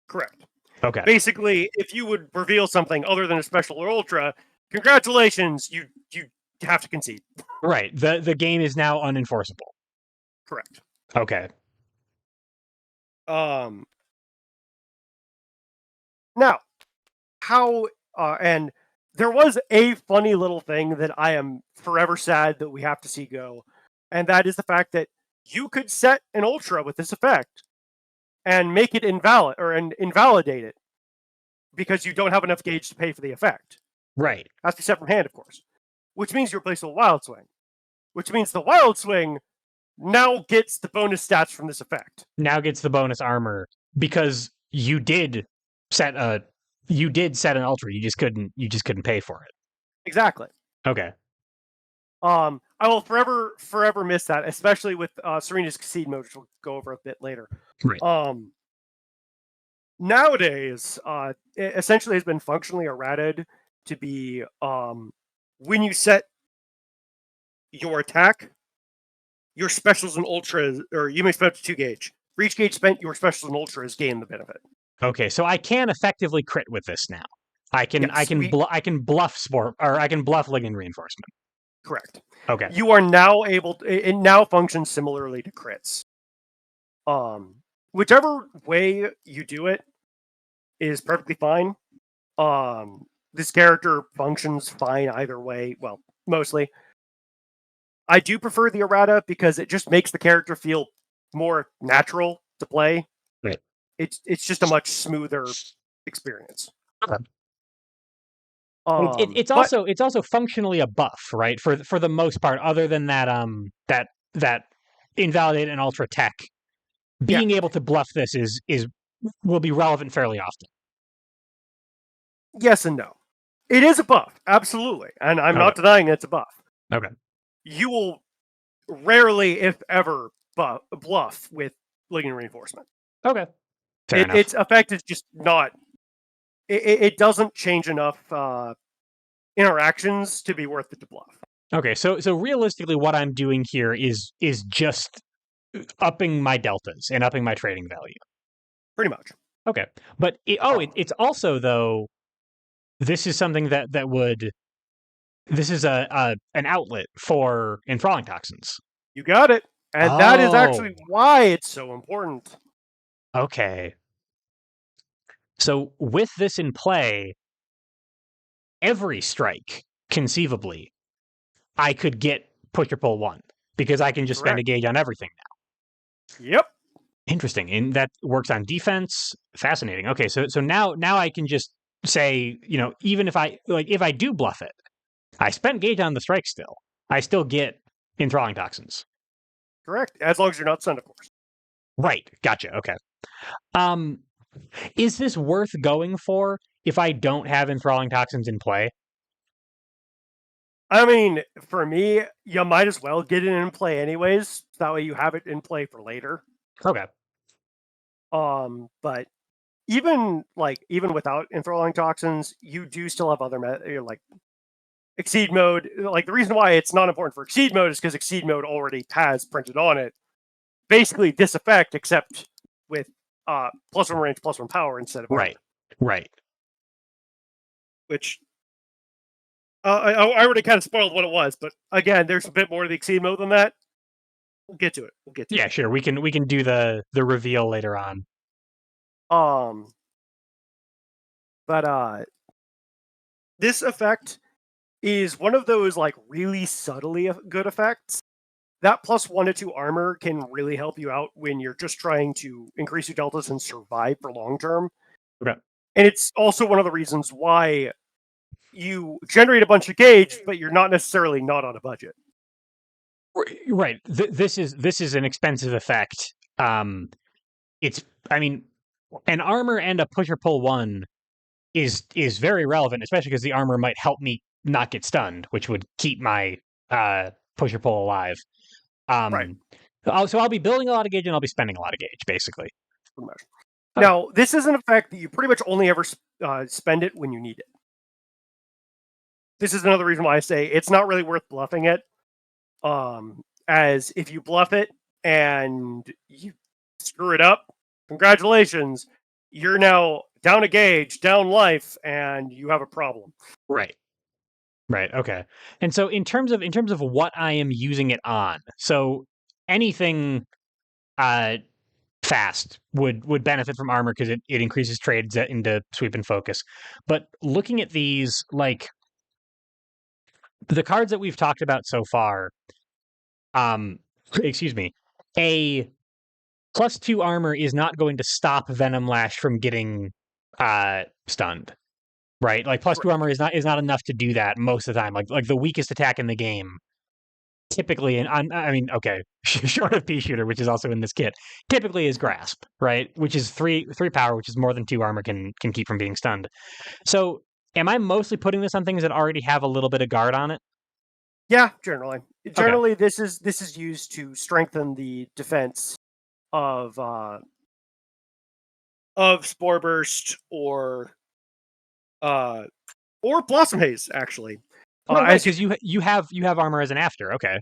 Correct. Okay. Basically, if you would reveal something other than a special or ultra, congratulations, you have to concede. Right. The game is now unenforceable. Correct. Okay. Now, how and there was a funny little thing that I am forever sad that we have to see go, and that is the fact that you could set an ultra with this effect and make it invalid or invalidate it because you don't have enough gauge to pay for the effect. Right. It has to be set from hand, of course. Which means you replace it with Wild Swing. Which means the Wild Swing now gets the bonus stats from this effect. Now gets the bonus armor because you did set an ultra. You just couldn't pay for it. Exactly. Okay. I will forever miss that, especially with Serena's Concede mode, which we'll go over a bit later. Right. Nowadays, it essentially has been functionally errated to be when you set your attack, your specials and ultras, or you may spend 2 gauge. For each gauge spent, your specials and ultras gain the benefit. Okay, so I can effectively crit with this now. I can bluff sport, or I can bluff ligand reinforcement. Correct. Okay. You are now able to, it now functions similarly to crits. Whichever way you do it is perfectly fine. This character functions fine either way. Well, mostly. I do prefer the errata because it just makes the character feel more natural to play. Right. It's just a much smoother experience. Okay. But It's also functionally a buff, right? For the most part, other than that invalidate and ultra tech, being able to bluff this is will be relevant fairly often. Yes and no. It is a buff, absolutely, and I'm not denying it's a buff. Okay. You will rarely, if ever, bluff with ligand reinforcement. Okay. Fair enough. Its effect is just not. It doesn't change enough interactions to be worth it to bluff. Okay, so realistically, what I'm doing here is just upping my deltas and upping my trading value. Pretty much. Okay, but it's also though. This is something that would. This is an outlet for enthralling toxins. You got it, and that is actually why it's so important. Okay. So with this in play, every strike, conceivably, I could get push or pull 1 because I can just spend a gauge on everything now. Yep. Interesting, and that works on defense. Fascinating. Okay, so now I can just say, even if I do bluff it, I spent gauge on the strike still. I still get enthralling toxins. Correct, as long as you're not stunned, of course. Right. Gotcha. Okay. Is this worth going for if I don't have enthralling toxins in play? I mean, for me, you might as well get it in play anyways. That way you have it in play for later. Okay. But even without enthralling toxins, you do still have other like Exceed mode. Like the reason why it's not important for Exceed mode is because Exceed mode already has printed on it basically this effect, except with +1 range, +1 power instead of right. Right. Which I already kind of spoiled what it was, but again, there's a bit more to the Exceed mode than that. We'll get to it. Yeah, sure. We can do the reveal later on. But this effect is one of those like really subtly good effects. That +1 to 2 armor can really help you out when you're just trying to increase your deltas and survive for long term. Okay. And it's also one of the reasons why you generate a bunch of gauge, but you're not necessarily not on a budget. Right. This is an expensive effect. It's, I mean, an armor and a push or pull one is very relevant, especially because the armor might help me not get stunned, which would keep my push or pull alive. Right. So I'll be building a lot of gauge and I'll be spending a lot of gauge, basically. Pretty much. Okay. Now, this is an effect that you pretty much only ever spend it when you need it. This is another reason why I say it's not really worth bluffing it. As if you bluff it and you screw it up, congratulations, you're now down a gauge, down life, and you have a problem. Right. Right. Okay. And so in terms of what I am using it on, so anything uh fast would benefit from armor because it increases trades into sweep and focus. But looking at these, like the cards that we've talked about so far, um excuse me, a +2 armor is not going to stop Venom Lash from getting stunned. Right? Like +2 Correct. armor is not enough to do that most of the time. Like the weakest attack in the game typically, and I mean, okay, short of Pea Shooter, which is also in this kit, typically is Grasp, right? Which is three power, which is more than 2 armor can keep from being stunned. So, am I mostly putting this on things that already have a little bit of guard on it? Yeah, generally. Okay, Generally, this is used to strengthen the defense of Spore Burst uh, or Blossom Haze, actually. right, As you because you have armor as an after. Okay,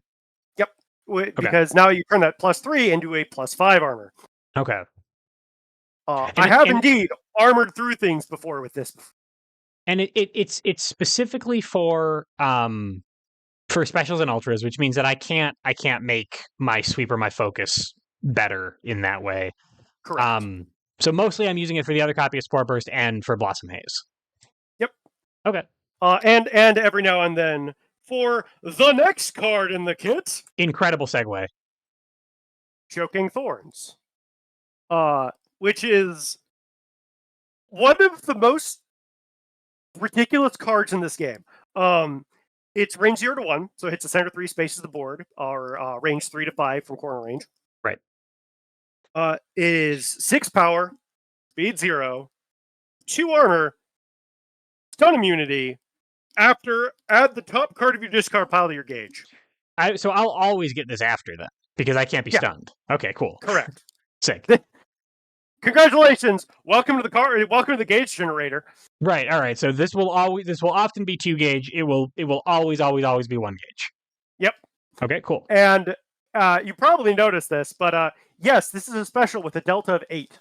Yep, okay, because now you turn that +3 into a +5 armor. okay, I and it have and indeed armored through things before with this. and it's specifically for specials and ultras, which means that I can't make my sweep or my focus better in that way. Correct. Um, so mostly I'm using it for the other copy of Spore Burst and for Blossom Haze. Yep. Okay. And every now and then for the next card in the kit, Incredible segue. Choking Thorns, which is one of the most ridiculous cards in this game. It's range 0 to 1, so it hits the center 3 spaces of the board, or range 3 to 5 from corner range. Right. It is 6 power, speed 0, 2 armor, stun immunity. After, add the top card of your discard pile to your gauge. So I'll always get this after then because I can't be Yeah, stunned. Okay, cool. correct. Sick. Congratulations! Welcome to the card. Welcome to the gauge generator. Right. All right. So this will often be 2 gauge. It will always be 1 gauge. Yep. Okay. Cool. And you probably noticed this, but yes, this is a special with a delta of 8.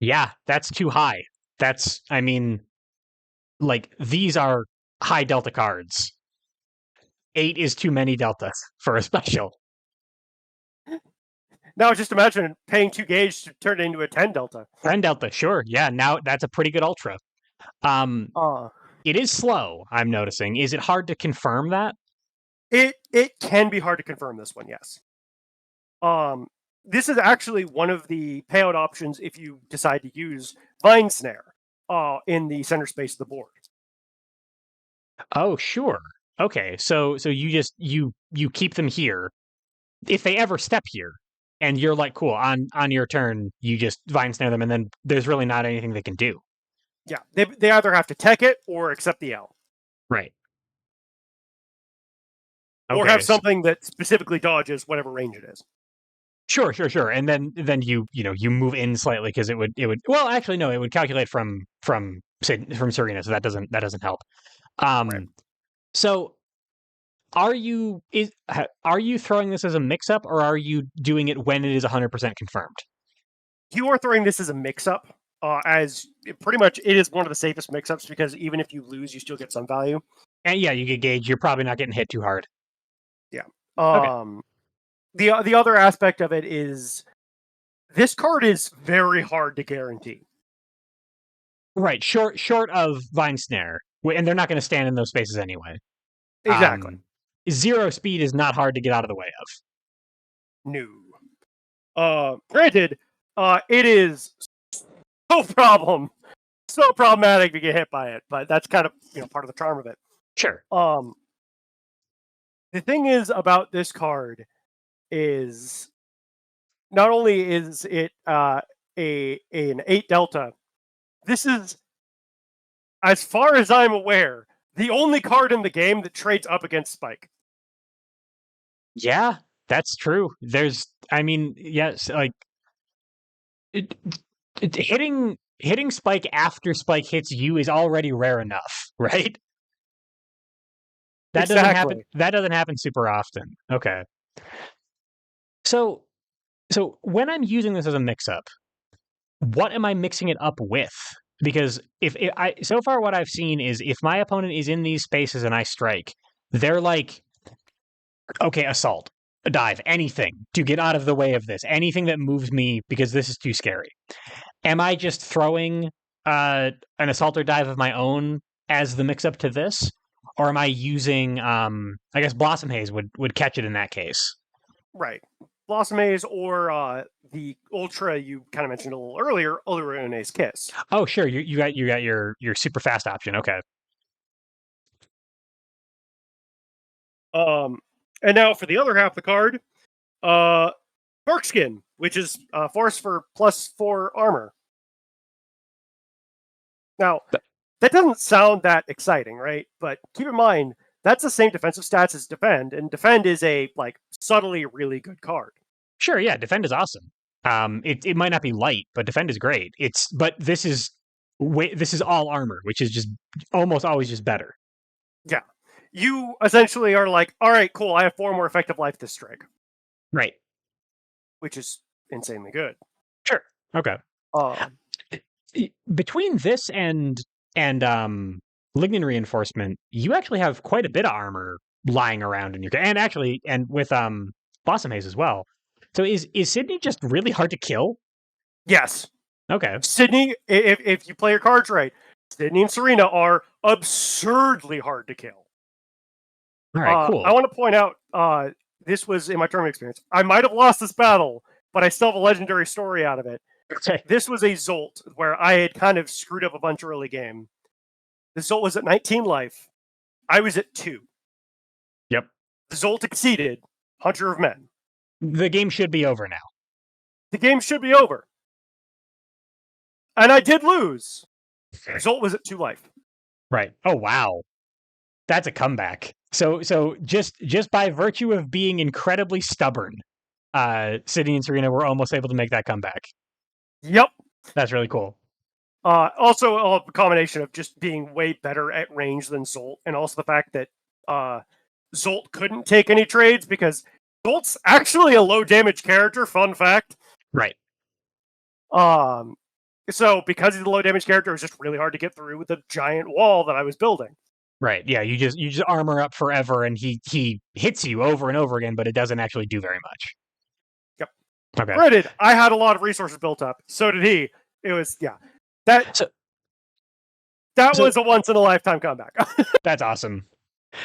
Yeah, that's too high. I mean, like these are high delta cards. 8 is too many deltas for a special. Now just imagine paying 2 gauge to turn it into a 10 delta. 10 delta, sure. Yeah, now that's a pretty good ultra. Um, it is slow, I'm noticing. Is it hard to confirm that? It can be hard to confirm this one, yes. This is actually one of the payout options if you decide to use Vine Snare in the center space of the board. Oh, sure. Okay, so you keep them here. If they ever step here, and you're like, cool, on your turn, you just vine snare them, and then there's really not anything they can do. Yeah, they either have to tech it or accept the L. Right. Or Okay. have something that specifically dodges whatever range it is. Sure. And then you move in slightly because it would well actually no, it would calculate from Serena, so that doesn't help. Right. So are you throwing this as a mix up or are you doing it when it is 100% confirmed? You are throwing this as a mix-up, as pretty much it is one of the safest mix-ups because even if you lose, you still get some value. And yeah, you get gauge. You're probably not getting hit too hard. Yeah. Okay. The other aspect of it is this card is very hard to guarantee. Right. Short of Vine Snare, and they're not going to stand in those spaces anyway. Exactly. 0 speed is not hard to get out of the way of. No. Granted, it is so problematic to get hit by it, but that's kind of part of the charm of it. Sure. The thing is about this card is not only is it an 8 delta, this is, as far as I'm aware, the only card in the game that trades up against Spike. Yeah, that's true. I mean, yes, like it, hitting Spike after Spike hits you is already rare enough, right? That doesn't happen. Exactly. That doesn't happen super often. Okay. So when I'm using this as a mix-up, what am I mixing it up with? Because if I so far what I've seen is if my opponent is in these spaces and I strike, they're like, okay, assault, a dive, anything to get out of the way of this, anything that moves me because this is too scary. Am I just throwing an assault or dive of my own as the mix-up to this, or am I using? I guess Blossom Haze would catch it in that case. Right. Blossom Haze or the Ultra you kind of mentioned a little earlier, Ulurune's Kiss. Oh, sure. You got your super fast option. Okay. And now for the other half of the card, Barkskin, which is force for +4 armor. Now, that doesn't sound that exciting, right? But keep in mind, that's the same defensive stats as Defend, and Defend is a like subtly really good card. Sure, yeah, Defend is awesome. It might not be light, but Defend is great. But this is all armor, which is just almost always just better. Yeah. You essentially are like, all right, cool, I have 4 more effective life this strike. Right. Which is insanely good. Sure. Okay. Between this and Lignin Reinforcement, you actually have quite a bit of armor lying around in your and with Blossom Haze as well. So is Sydney just really hard to kill? Yes. Okay. Sydney, if you play your cards right, Sydney and Serena are absurdly hard to kill. All right, cool. I want to point out, this was in my tournament experience. I might have lost this battle, but I still have a legendary story out of it. Okay. This was a Zolt where I had kind of screwed up a bunch early game. The Zolt was at 19 life. I was at 2. Yep. The Zolt exceeded Hunter of Men. The game should be over now. The game should be over. And I did lose. Zolt was at 2 life. Right. Oh, wow. That's a comeback. So just by virtue of being incredibly stubborn, Sydney and Serena were almost able to make that comeback. Yep. That's really cool. Also, a combination of just being way better at range than Zolt, and also the fact that Zolt couldn't take any trades because Zolt's actually a low damage character. Fun fact. Right. So because he's a low damage character, it was just really hard to get through with the giant wall that I was building. Right. Yeah. You just armor up forever, and he hits you over and over again, but it doesn't actually do very much. Yep. Okay. Granted, I had a lot of resources built up. So did he. It was that was a once in a lifetime comeback. That's awesome.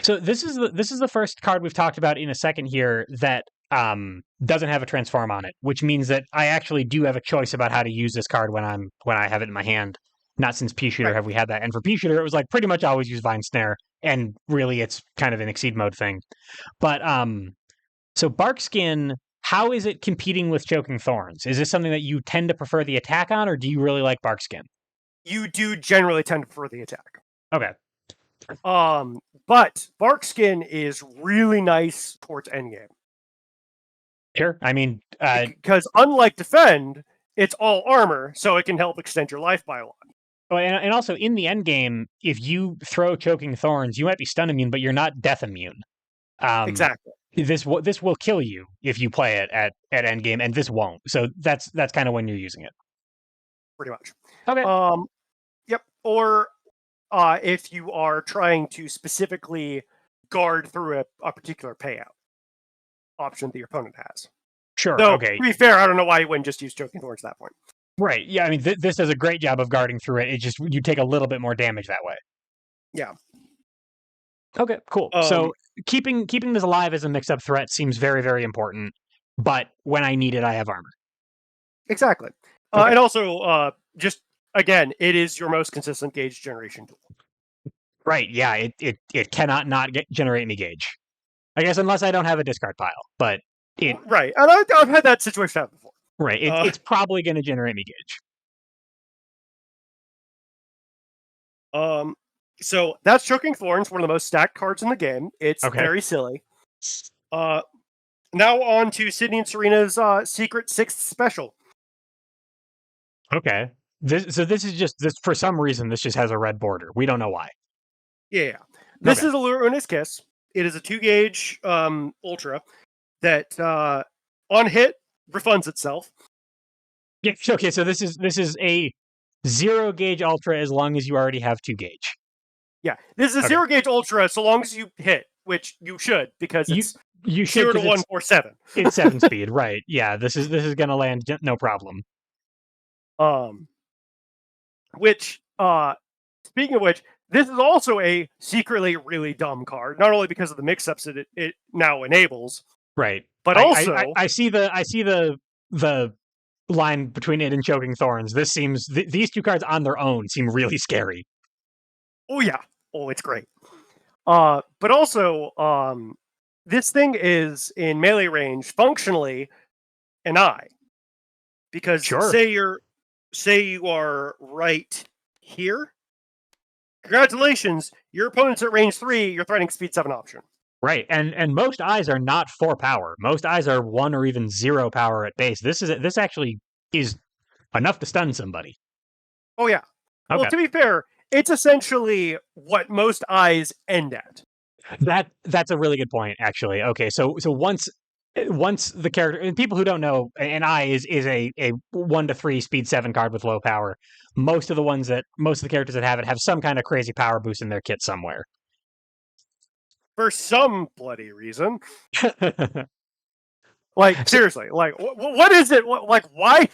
So this is the first card we've talked about in a second here that doesn't have a transform on it, which means that I actually do have a choice about how to use this card when I have it in my hand. Not since Pea Shooter have we had that. And for Pea Shooter, it was like pretty much always use Vine Snare, and really it's kind of an Exceed mode thing. But so Barkskin, how is it competing with Choking Thorns? Is this something that you tend to prefer the attack on, or do you really like Barkskin? You do generally tend to prefer the attack. Okay. But Barkskin is really nice towards endgame. Sure. I mean, because unlike Defend, it's all armor, so it can help extend your life by a lot. Oh, and also in the end game, if you throw Choking Thorns, you might be stun immune, but you're not death immune. Exactly. This will kill you if you play it at end game, and this won't. So that's kind of when you're using it. Pretty much. Okay. Yep. Or if you are trying to specifically guard through a particular payout option that your opponent has. Sure. Though, okay. To be fair, I don't know why you wouldn't just use Choking Thorns at that point. Right. Yeah. I mean, this does a great job of guarding through it. It just you take a little bit more damage that way. Yeah. Okay. Cool. So keeping this alive as a mix-up threat seems very, very important. But when I need it, I have armor. Exactly. Okay. And also, just again, it is your most consistent gauge generation tool. Right. Yeah. It cannot not generate me gauge. I guess unless I don't have a discard pile, but right. And I've had that situation happen before. Right. It's probably going to generate me gauge. So that's Choking Thorns, one of the most stacked cards in the game. It's Okay. very silly. Now on to Sydney and Serena's secret sixth special. Okay. This is just this for some reason this just has a red border. We don't know why. Yeah. This Okay. is Allure's Kiss. It is a 2-gauge ultra that on hit refunds itself. Yeah, okay, so this is a 0-gauge ultra as long as you already have 2-gauge. Yeah. This is a 0-gauge ultra so long as you hit, which you should, because it's you 0 to 147. It's 7 speed, right. Yeah, this is gonna land no problem. Which speaking of which, this is also a secretly really dumb card, not only because of the mix-ups that it now enables, right? But also, I see the line between it and Choking Thorns. This seems these two cards on their own seem really scary. Oh yeah, oh it's great. But also, this thing is in melee range functionally an eye, because say you are right here. Congratulations, your opponent's at range 3. You're threatening speed 7 option. Right, and most eyes are not 4 power. Most eyes are 1 or even 0 power at base. This actually is enough to stun somebody. Oh yeah. Okay. Well, to be fair, it's essentially what most eyes end at. That's a really good point, actually. Okay, so once the character, and people who don't know, an eye is a 1 to 3 speed 7 card with low power. Most of the characters that have it have some kind of crazy power boost in their kit somewhere. For some bloody reason. Like, seriously, like, what is it? Like, why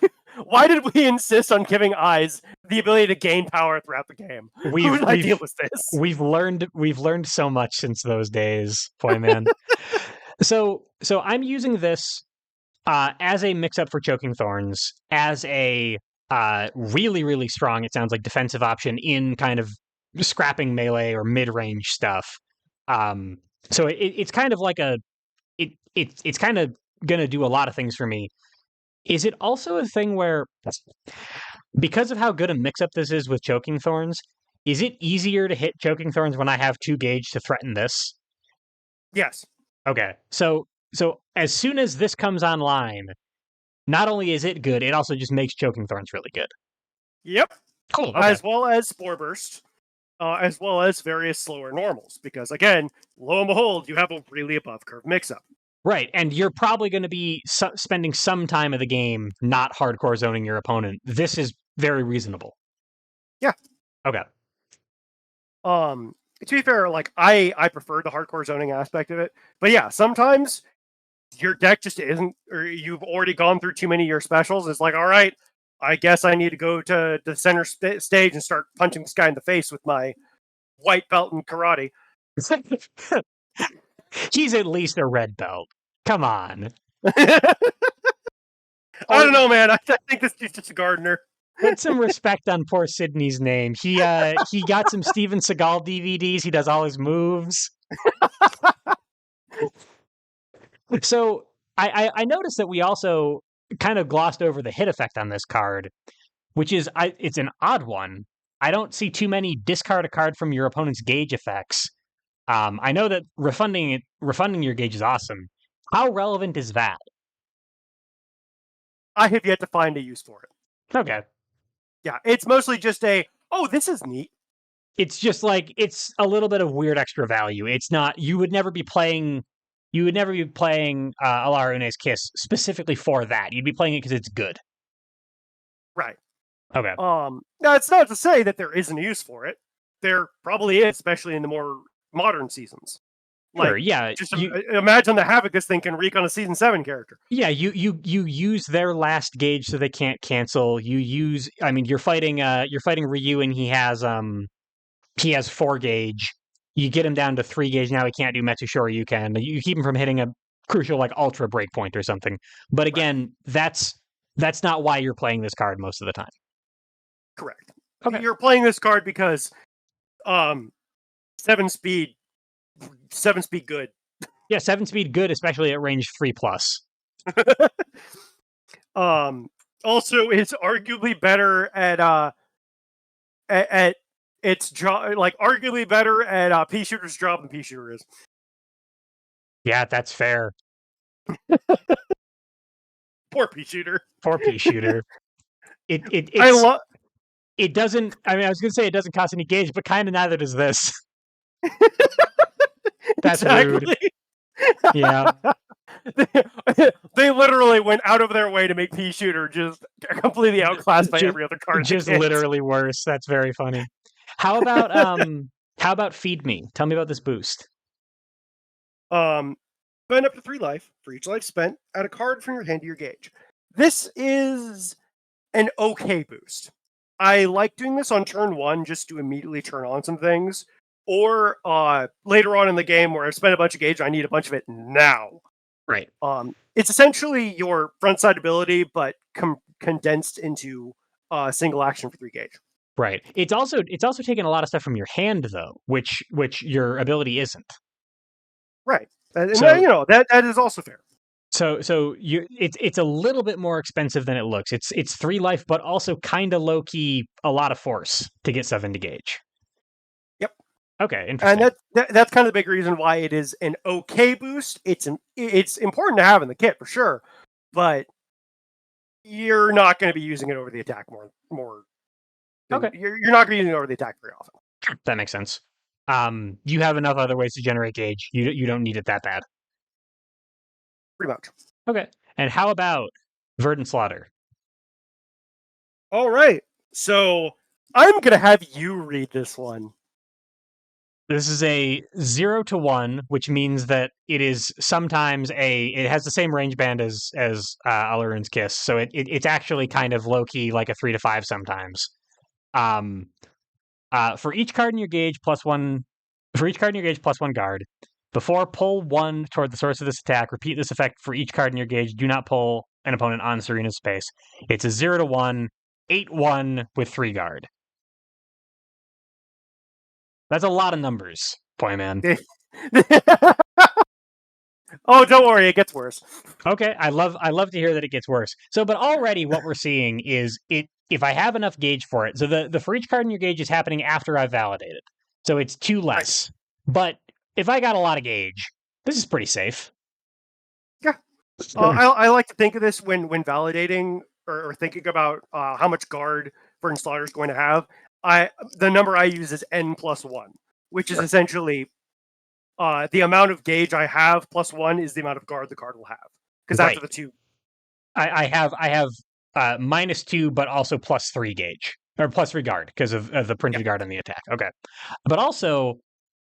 did we insist on giving eyes the ability to gain power throughout the game? Whose idea was this? We've learned so much since those days, Poiman. So I'm using this as a mix-up for Choking Thorns, as a really, really strong, it sounds like, defensive option in kind of scrapping melee or mid-range stuff. So it's kind of like it's kind of gonna do a lot of things for me. Is it also a thing where, because of how good a mix-up this is with Choking Thorns, is it easier to hit Choking Thorns when I have 2-gauge to threaten this? Yes. Okay. So as soon as this comes online, not only is it good, it also just makes Choking Thorns really good. Yep. Cool. Okay. As well as Spore Burst, as well as various slower normals, because again, lo and behold, you have a really above curve mix-up. Right, and you're probably going to be spending some time of the game not hardcore zoning your opponent. This is very reasonable. Yeah. Okay. To be fair, like I prefer the hardcore zoning aspect of it, but yeah, sometimes your deck just isn't, or you've already gone through too many of your specials. It's like, all right, I guess I need to go to the center stage and start punching this guy in the face with my white belt in karate. He's at least a red belt. Come on. I don't know, man. I think this dude's just a gardener. Put some respect on poor Sydney's name. He got some Steven Seagal DVDs. He does all his moves. So I noticed that we also kind of glossed over the hit effect on this card, which is it's an odd one. I don't see too many discard a card from your opponent's gauge effects. I know that refunding your gauge is awesome. How relevant is that? I have yet to find a use for it. Okay. Yeah, it's mostly just this is neat. It's just like, it's a little bit of weird extra value. It's not, you would never be playing Alara Une's Kiss specifically for that. You'd be playing it because it's good. Right. Okay. Now it's not to say that there isn't a use for it. There probably is, especially in the more modern seasons. Sure, yeah. Just imagine the havoc this thing can wreak on a season 7 character. Yeah, you use their last gauge so they can't cancel. You're fighting Ryu, and he has 4 gauge. You get him down to 3 gauge now. He can't do Metsushori. You keep him from hitting a crucial like ultra breakpoint or something. But again, right. That's not why you're playing this card most of the time. Correct. Okay. You're playing this card because 7 speed good. Yeah, 7 speed good, especially at range 3+. Also, it's arguably better at its job, like arguably better at pea shooter's job than pea shooter is. Yeah, that's fair. Poor pea shooter. Poor pea shooter. I love. It doesn't. I mean, I was gonna say it doesn't cost any gauge, but kind of neither does this. That's rude. Exactly. Yeah. They literally went out of their way to make pea shooter just completely outclassed by Just, every other card. just literally worse. That's very funny. How about feed me? Tell me about this boost. Spend up to 3 life for each life spent. Add a card from your hand to your gauge. This is an okay boost. I like doing this on turn 1 just to immediately turn on some things, or later on in the game where I've spent a bunch of gauge, I need a bunch of it now. Right. It's essentially your frontside ability, but condensed into single action for 3 gauge. Right. It's also taking a lot of stuff from your hand though, which your ability isn't. Right. And So- you know, that is also fair. So it's a little bit more expensive than it looks. It's 3 life, but also kind of low key a lot of force to get stuff into gauge. Yep. Okay, interesting. And that's kind of the big reason why it is an okay boost. It's important to have in the kit for sure, but you're not going to be using it over the attack more. Okay. You're not going to be using it over the attack very often. That makes sense. You have enough other ways to generate gauge. You don't need it that bad. Pretty much. Okay. And how about Verdant Slaughter? All right. So I'm going to have you read this one. This is a 0 to 1, which means that it is sometimes it has the same range band as Alurun's Kiss, so it's actually kind of low key like a 3 to 5 sometimes. For each card in your gauge plus 1 guard. Before pull 1 toward the source of this attack, repeat this effect for each card in your gauge. Do not pull an opponent on Serena's space. It's a 0 to 1, 8/1 with 3 guard. That's a lot of numbers, Poiman. Oh, don't worry, it gets worse. Okay, I love to hear that it gets worse. So, but already what we're seeing is if I have enough gauge for it. So the for each card in your gauge is happening after I've validated. So it's 2 less. Right. But if I got a lot of gauge, this is pretty safe. Yeah. I like to think of this when validating or thinking about how much guard Verdant Slaughter is going to have. The number I use is n plus 1, which is essentially the amount of gauge I have plus 1 is the amount of guard the card will have. Because after the 2, I have -2, but also +3 gauge or +3 guard because of the printed guard on the attack. Okay, but also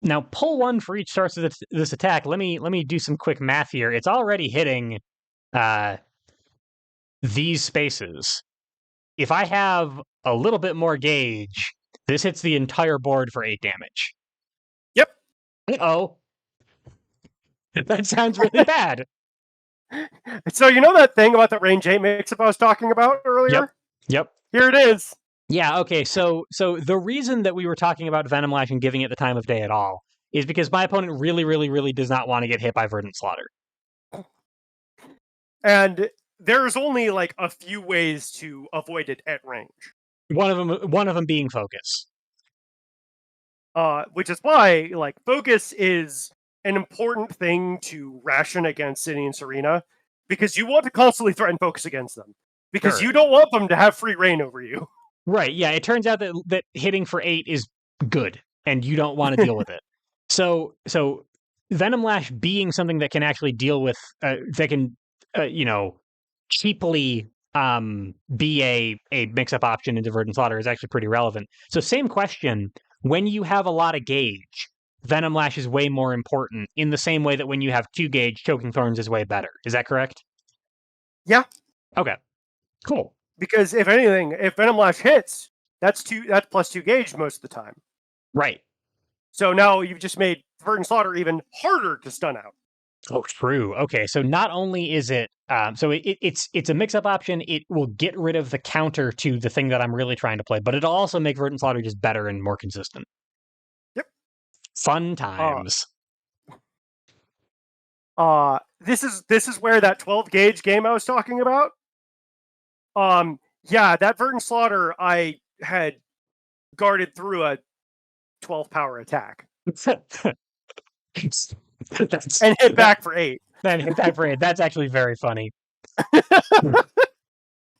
now pull 1 for each source of this attack. Let me do some quick math here. It's already hitting these spaces. If I have a little bit more gauge, this hits the entire board for 8 damage. Yep. Uh-oh. That sounds really bad. So you know that thing about the range 8 mix-up I was talking about earlier? Yep. Here it is. Yeah, okay, so the reason that we were talking about Venom Lash and giving it the time of day at all is because my opponent really, really, really does not want to get hit by Verdant Slaughter. And there's only like a few ways to avoid it at range. One of them being focus. Which is why like focus is an important thing to ration against Sydney and Serena, because you want to constantly threaten focus against them. Because you don't want them to have free reign over you. Right, yeah, it turns out that hitting for 8 is good, and you don't want to deal with it. So Venom Lash being something that can actually deal with, that can, cheaply be a mix-up option into Verdant Slaughter is actually pretty relevant. So same question, when you have a lot of gauge, Venom Lash is way more important in the same way that when you have 2 gauge, Choking Thorns is way better. Is that correct? Yeah. Okay, cool. Because if anything, if Venom Lash hits, that's +2 gauge most of the time. Right. So now you've just made Verdant Slaughter even harder to stun out. Oh, true. Okay, so not only is it, it's a mix-up option, it will get rid of the counter to the thing that I'm really trying to play, but it'll also make Verdant Slaughter just better and more consistent. Yep. Fun times. This is where that 12 gauge game I was talking about Yeah, that Verdant Slaughter I had guarded through a 12 power attack That's and hit that back for 8. that hit back for it. That's actually very funny.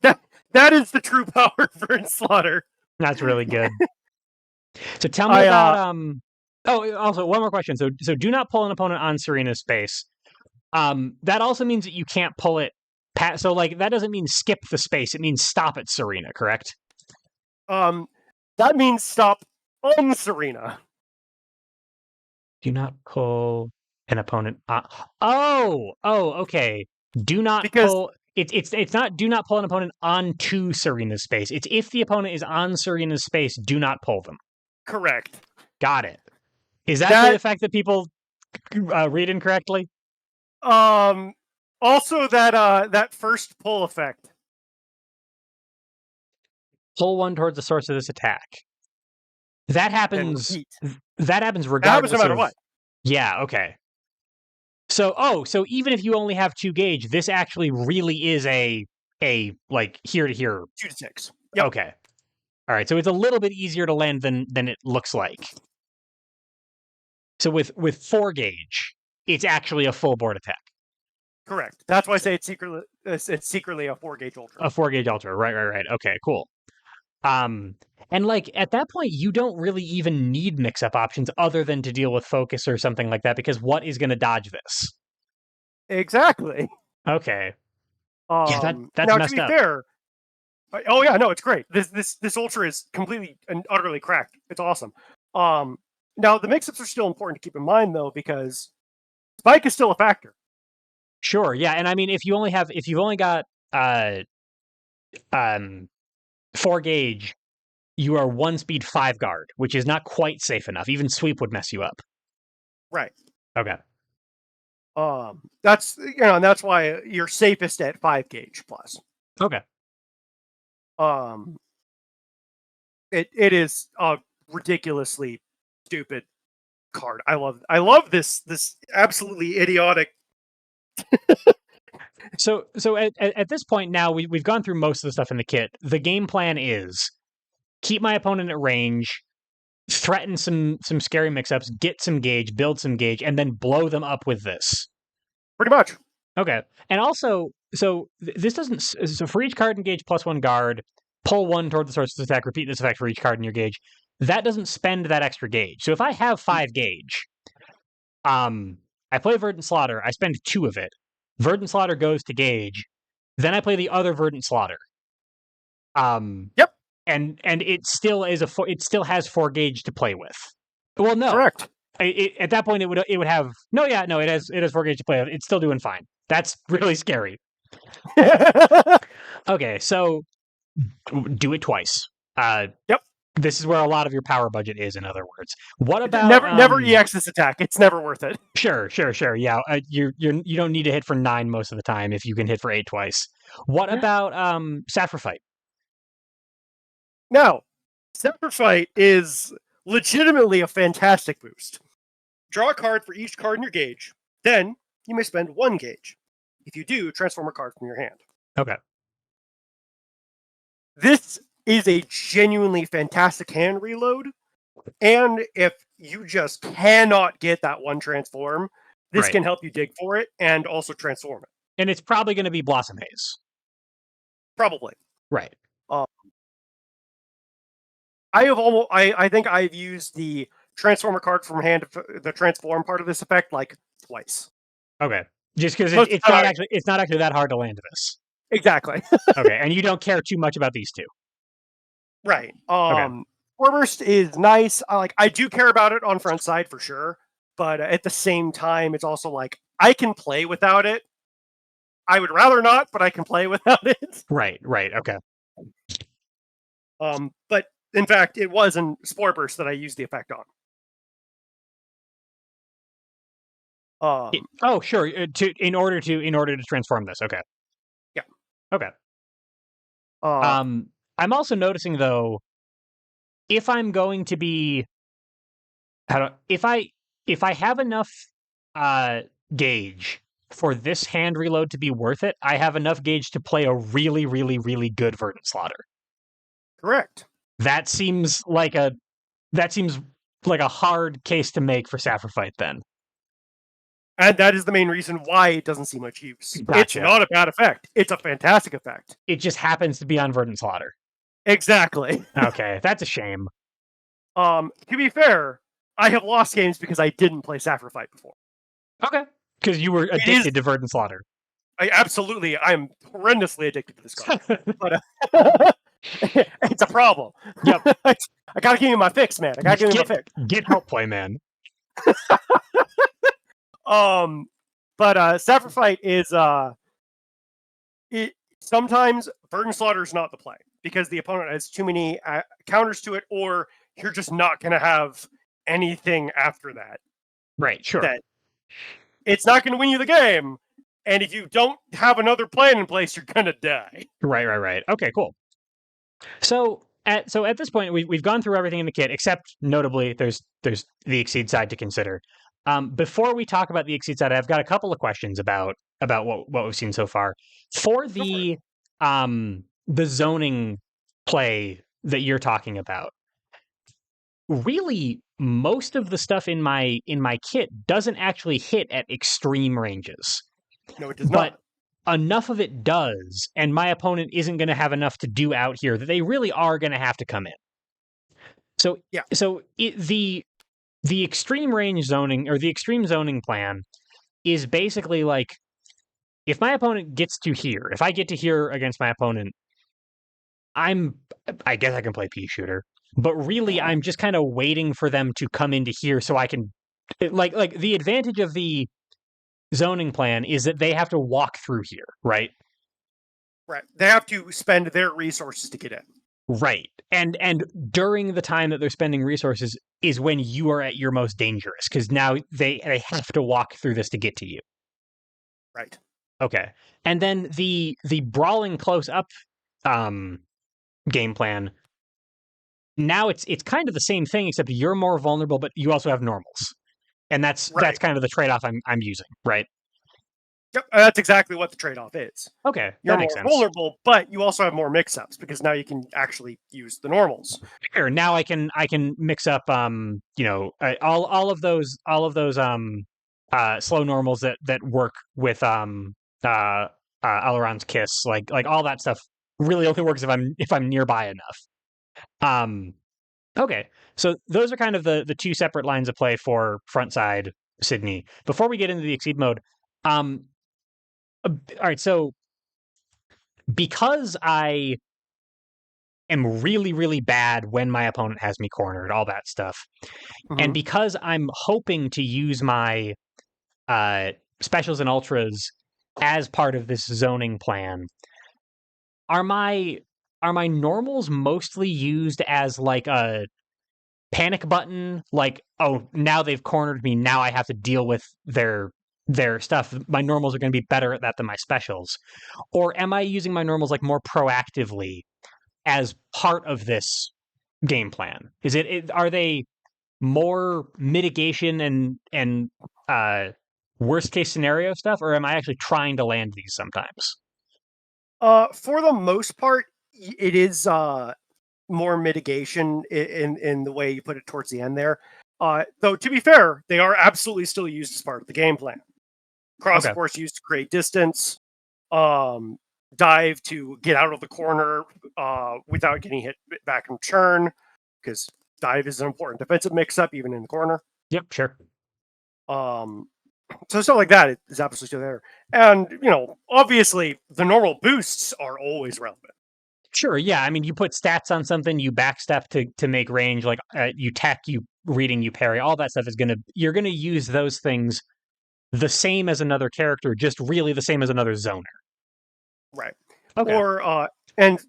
that is the true power of Verdant Slaughter. That's really good. So tell me I about Oh, also one more question. So do not pull an opponent on Serena's space. That also means that you can't pull it. So like that doesn't mean skip the space. It means stop at Serena. Correct? That means stop on Serena. Do not pull an opponent. Okay. Do not Because pull. It's not. Do not pull an opponent onto Serena's space. It's if the opponent is on Serena's space, do not pull them. correct. Got it. Is that the effect that people read incorrectly? Also that first pull effect. Pull one towards the source of this attack. That happens. That happens regardless. That happens no matter what. Yeah. Okay. So even if you only have 2 gauge, this actually really is a like here to here 2 to 6. Yep. Okay. All right. So it's a little bit easier to land than it looks like. So with 4 gauge, it's actually a full board attack. Correct. That's why I say it's secretly a 4 gauge ultra. A 4 gauge ultra. Right. Okay. Cool. And like at that point, you don't really even need mix-up options other than to deal with focus or something like that, because what is going to dodge this? Exactly. Okay. Yeah, that's now, messed to be up. fair, oh yeah, no, it's great. This ultra is completely and utterly cracked. It's awesome. Now the mix-ups are still important to keep in mind though, because spike is still a factor. Sure. Yeah, and I mean, if you've only got 4 gauge, you are 1 speed 5 guard, which is not quite safe enough. Even sweep would mess you up. Right. Okay. That's and that's why you're safest at 5 gauge plus. Okay. It is a ridiculously stupid card. I love this absolutely idiotic. So at this point now, we've gone through most of the stuff in the kit. The game plan is keep my opponent at range, threaten some scary mix-ups, get some gauge, build some gauge, and then blow them up with this. Pretty much. Okay. And also, so this doesn't. So for each card in gauge plus 1 guard, pull 1 toward the source of the attack. Repeat this effect for each card in your gauge. That doesn't spend that extra gauge. So if I have 5 gauge, I play Verdant Slaughter. I spend 2 of it. Verdant Slaughter goes to gauge. Then I play the other Verdant Slaughter. Yep. And it still is it still has 4 gauge to play with. Well, no. Correct. At that point, it would have it has 4 gauge to play with. It's still doing fine. That's really scary. Okay, so do it twice. Yep. This is where a lot of your power budget is. In other words, what about never EX this attack? It's never worth it. Sure. Yeah, you don't need to hit for 9 most of the time if you can hit for 8 twice. What about Sacrifice? Now, Sacrifice is legitimately a fantastic boost. Draw a card for each card in your gauge. Then you may spend 1 gauge. If you do, transform a card from your hand. Okay. This is a genuinely fantastic hand reload. And if you just cannot get that 1 transform, this can help you dig for it and also transform it. And it's probably going to be Blossom Haze. Probably. Right. I think I've used the transformer card from hand, the transform part of this effect, like twice. Okay. Just because it's not actually that hard to land this. Exactly. Okay, and you don't care too much about these 2. Right. Warburst is nice. I do care about it on front side for sure, but at the same time, it's also like I can play without it. I would rather not, but I can play without it. Right. Okay. But in fact, it was in Spore Burst that I used the effect on. Sure. In order to transform this. Okay. Yeah. Okay. I'm also noticing though, if I'm going to be, if I have enough gauge for this hand reload to be worth it, I have enough gauge to play a really, really, really good Verdant Slaughter. Correct. That seems like a hard case to make for Sapphire then. And that is the main reason why it doesn't see much use. Gotcha. It's not a bad effect. It's a fantastic effect. It just happens to be on Verdant Slaughter. Exactly. Okay, that's a shame. To be fair, I have lost games because I didn't play Sapphire before. Okay. Because you were addicted to Verdant Slaughter. I'm horrendously addicted to this card. But it's a problem. Yep. I gotta give you my fix, man. I gotta give you my fix. Get help, Poiman. But Sapphire is sometimes Verdant Slaughter is not the play because the opponent has too many counters to it, or you're just not gonna have anything after that. Right, sure. That it's not gonna win you the game, and if you don't have another plan in place, you're gonna die. Right. Okay, cool. So at this point, we've gone through everything in the kit, except notably, there's the Exceed side to consider. Before we talk about the Exceed side, I've got a couple of questions about what we've seen so far. For the zoning play that you're talking about, really, most of the stuff in my kit doesn't actually hit at extreme ranges. No, it does not. But enough of it does, and my opponent isn't going to have enough to do out here that they really are going to have to come in. So yeah. So the extreme range zoning or the extreme zoning plan is basically like, if my opponent gets to here, if I get to here against my opponent, I guess I can play pea shooter, but really I'm just kind of waiting for them to come into here so I can like the advantage of the zoning plan is that they have to walk through here, right? Right. They have to spend their resources to get in. Right. And during the time that they're spending resources is when you are at your most dangerous, because now they have to walk through this to get to you. Right. Okay. And then the brawling close up game plan, now it's kind of the same thing, except you're more vulnerable, but you also have normals. And that's kind of the trade-off I'm using, right? Yep, that's exactly what the trade-off is. Okay, you're more vulnerable, but you also have more mix-ups because now you can actually use the normals. Sure. Now I can mix up all of those slow normals that work with Alaron's Kiss, like all that stuff really only works if I'm nearby enough. Okay, so those are kind of the two separate lines of play for frontside Sydney. Before we get into the Exceed mode, all right, so because I am really, really bad when my opponent has me cornered, all that stuff, and because I'm hoping to use my specials and ultras as part of this zoning plan, are my normals mostly used as like a panic button, like, oh, now they've cornered me, now I have to deal with their stuff. My normals are going to be better at that than my specials? Or am I using my normals like more proactively as part of this game plan? Is are they more mitigation and worst case scenario stuff, or am I actually trying to land these sometimes? For the most part, it is more mitigation in the way you put it towards the end there. Though, to be fair, they are absolutely still used as part of the game plan. Cross, of course, used to create distance. Dive to get out of the corner without getting hit back in return, because dive is an important defensive mix-up, even in the corner. Yep, sure. So stuff like that is absolutely still there. And, obviously, the normal boosts are always relevant. Sure, yeah. I mean, you put stats on something, you backstep to make range, like you tech, you reading, you parry, all that stuff you're gonna use those things the same as another character, just really the same as another zoner. Right. Okay. Or, and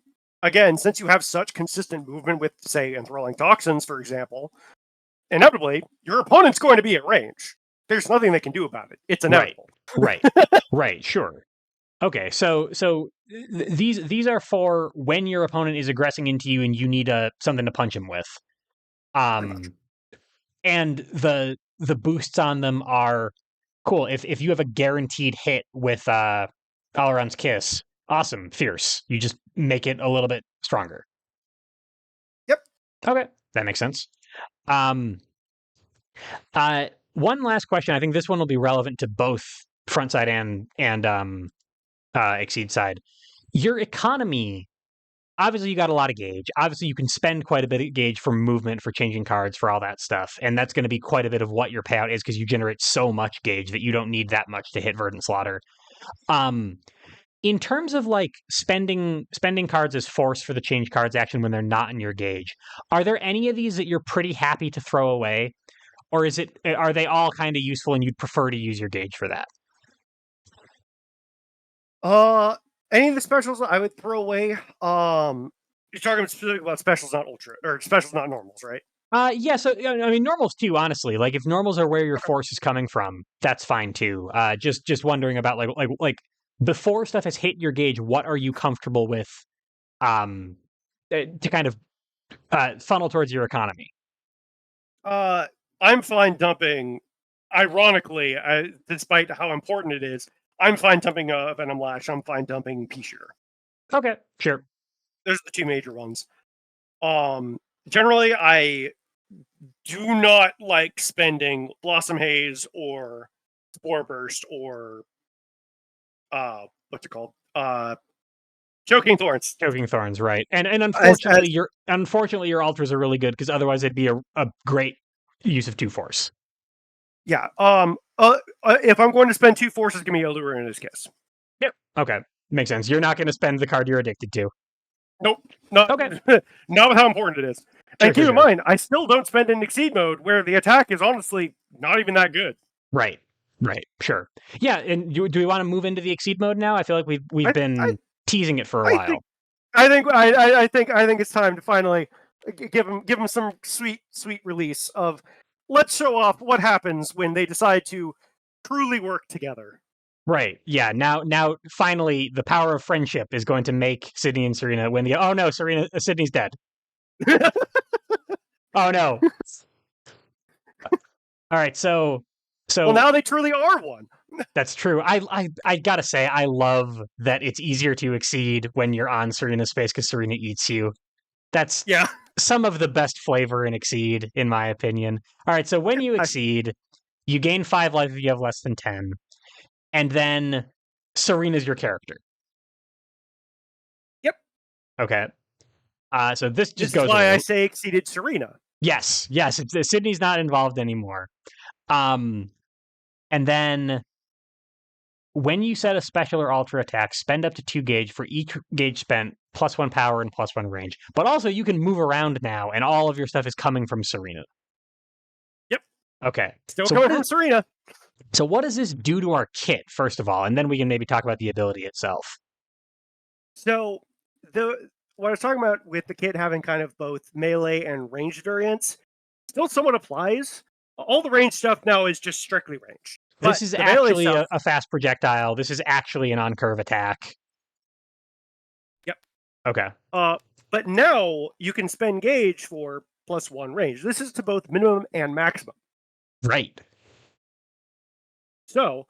again, since you have such consistent movement with, say, enthralling toxins, for example, inevitably, your opponent's going to be at range. There's nothing they can do about it. It's inevitable. Right, sure. Okay, so these are for when your opponent is aggressing into you and you need something to punch him with. And the boosts on them are Cool. If you have a guaranteed hit with Alaron's Kiss, awesome, fierce. You just make it a little bit stronger. Yep. Okay, that makes sense. Um, one last question. I think this one will be relevant to both frontside and exceed side. Your economy, obviously you got a lot of gauge. Obviously you can spend quite a bit of gauge for movement, for changing cards, for all that stuff. And that's going to be quite a bit of what your payout is because you generate so much gauge that you don't need that much to hit Verdant Slaughter. Um, in terms of like spending cards as force for the change cards action when they're not in your gauge, are there any of these that you're pretty happy to throw away? Or are they all kind of useful and you'd prefer to use your gauge for that? Any of the specials I would throw away. You're talking specifically about specials, not ultra, or specials, not normals, right? Yeah. So I mean, normals too. Honestly, like if normals are where your force is coming from, that's fine too. Just wondering about like before stuff has hit your gauge, what are you comfortable with? To kind of funnel towards your economy. I'm fine dumping. Ironically, despite how important it is, I'm fine dumping Venom Lash. I'm fine dumping P-Shooter. Okay, sure. Those are the two major ones. Generally, I do not like spending Blossom Haze or Spore Burst or what's it called? Choking Thorns. Choking Thorns, right? And As unfortunately your ultras are really good because otherwise it'd be a great use of 2 force. Yeah. If I'm going to spend 2 forces, give me Allure in his Kiss. Yep. Okay, makes sense. You're not going to spend the card you're addicted to. Nope. Not Okay. not with how important it is. Sure, And keep sure, in sure. mind, I still don't spend in Exceed mode where the attack is honestly not even that good. Right. Right. Sure. Yeah. And do we want to move into the Exceed mode now? I feel like we've I, been teasing it for a I while. think I think it's time to finally give him some sweet release of let's show off what happens when they decide to truly work together. Right. Yeah. Now, finally, the power of friendship is going to make Sydney and Serena win the. Oh no, Sydney's dead. Oh no. All right. So Well, now they truly are one. that's true. I gotta say, I love that it's easier to exceed when you're on Serena's space because Serena eats you. That's Yeah. some of the best flavor in exceed, in my opinion. All right. So when you exceed, you gain 5 life if you have less than 10, and then Serena's your character. Yep. Okay. So this just This goes is why away. I say exceeded Serena. Yes. Sydney's not involved anymore. And then when you set a special or ultra attack, spend up to 2 gauge for each gauge spent, +1 power and +1 range. But also, you can move around now, and all of your stuff is coming from Serena. Yep. Okay. Still coming from Serena. So what does this do to our kit, first of all? And then we can maybe talk about the ability itself. So what I was talking about with the kit having kind of both melee and ranged variants still somewhat applies. All the range stuff now is just strictly ranged. This is the melee actually stuff, a fast projectile. This is actually an on-curve attack. Yep. Okay. But now you can spend gauge for +1 range. This is to both minimum and maximum. Right. So,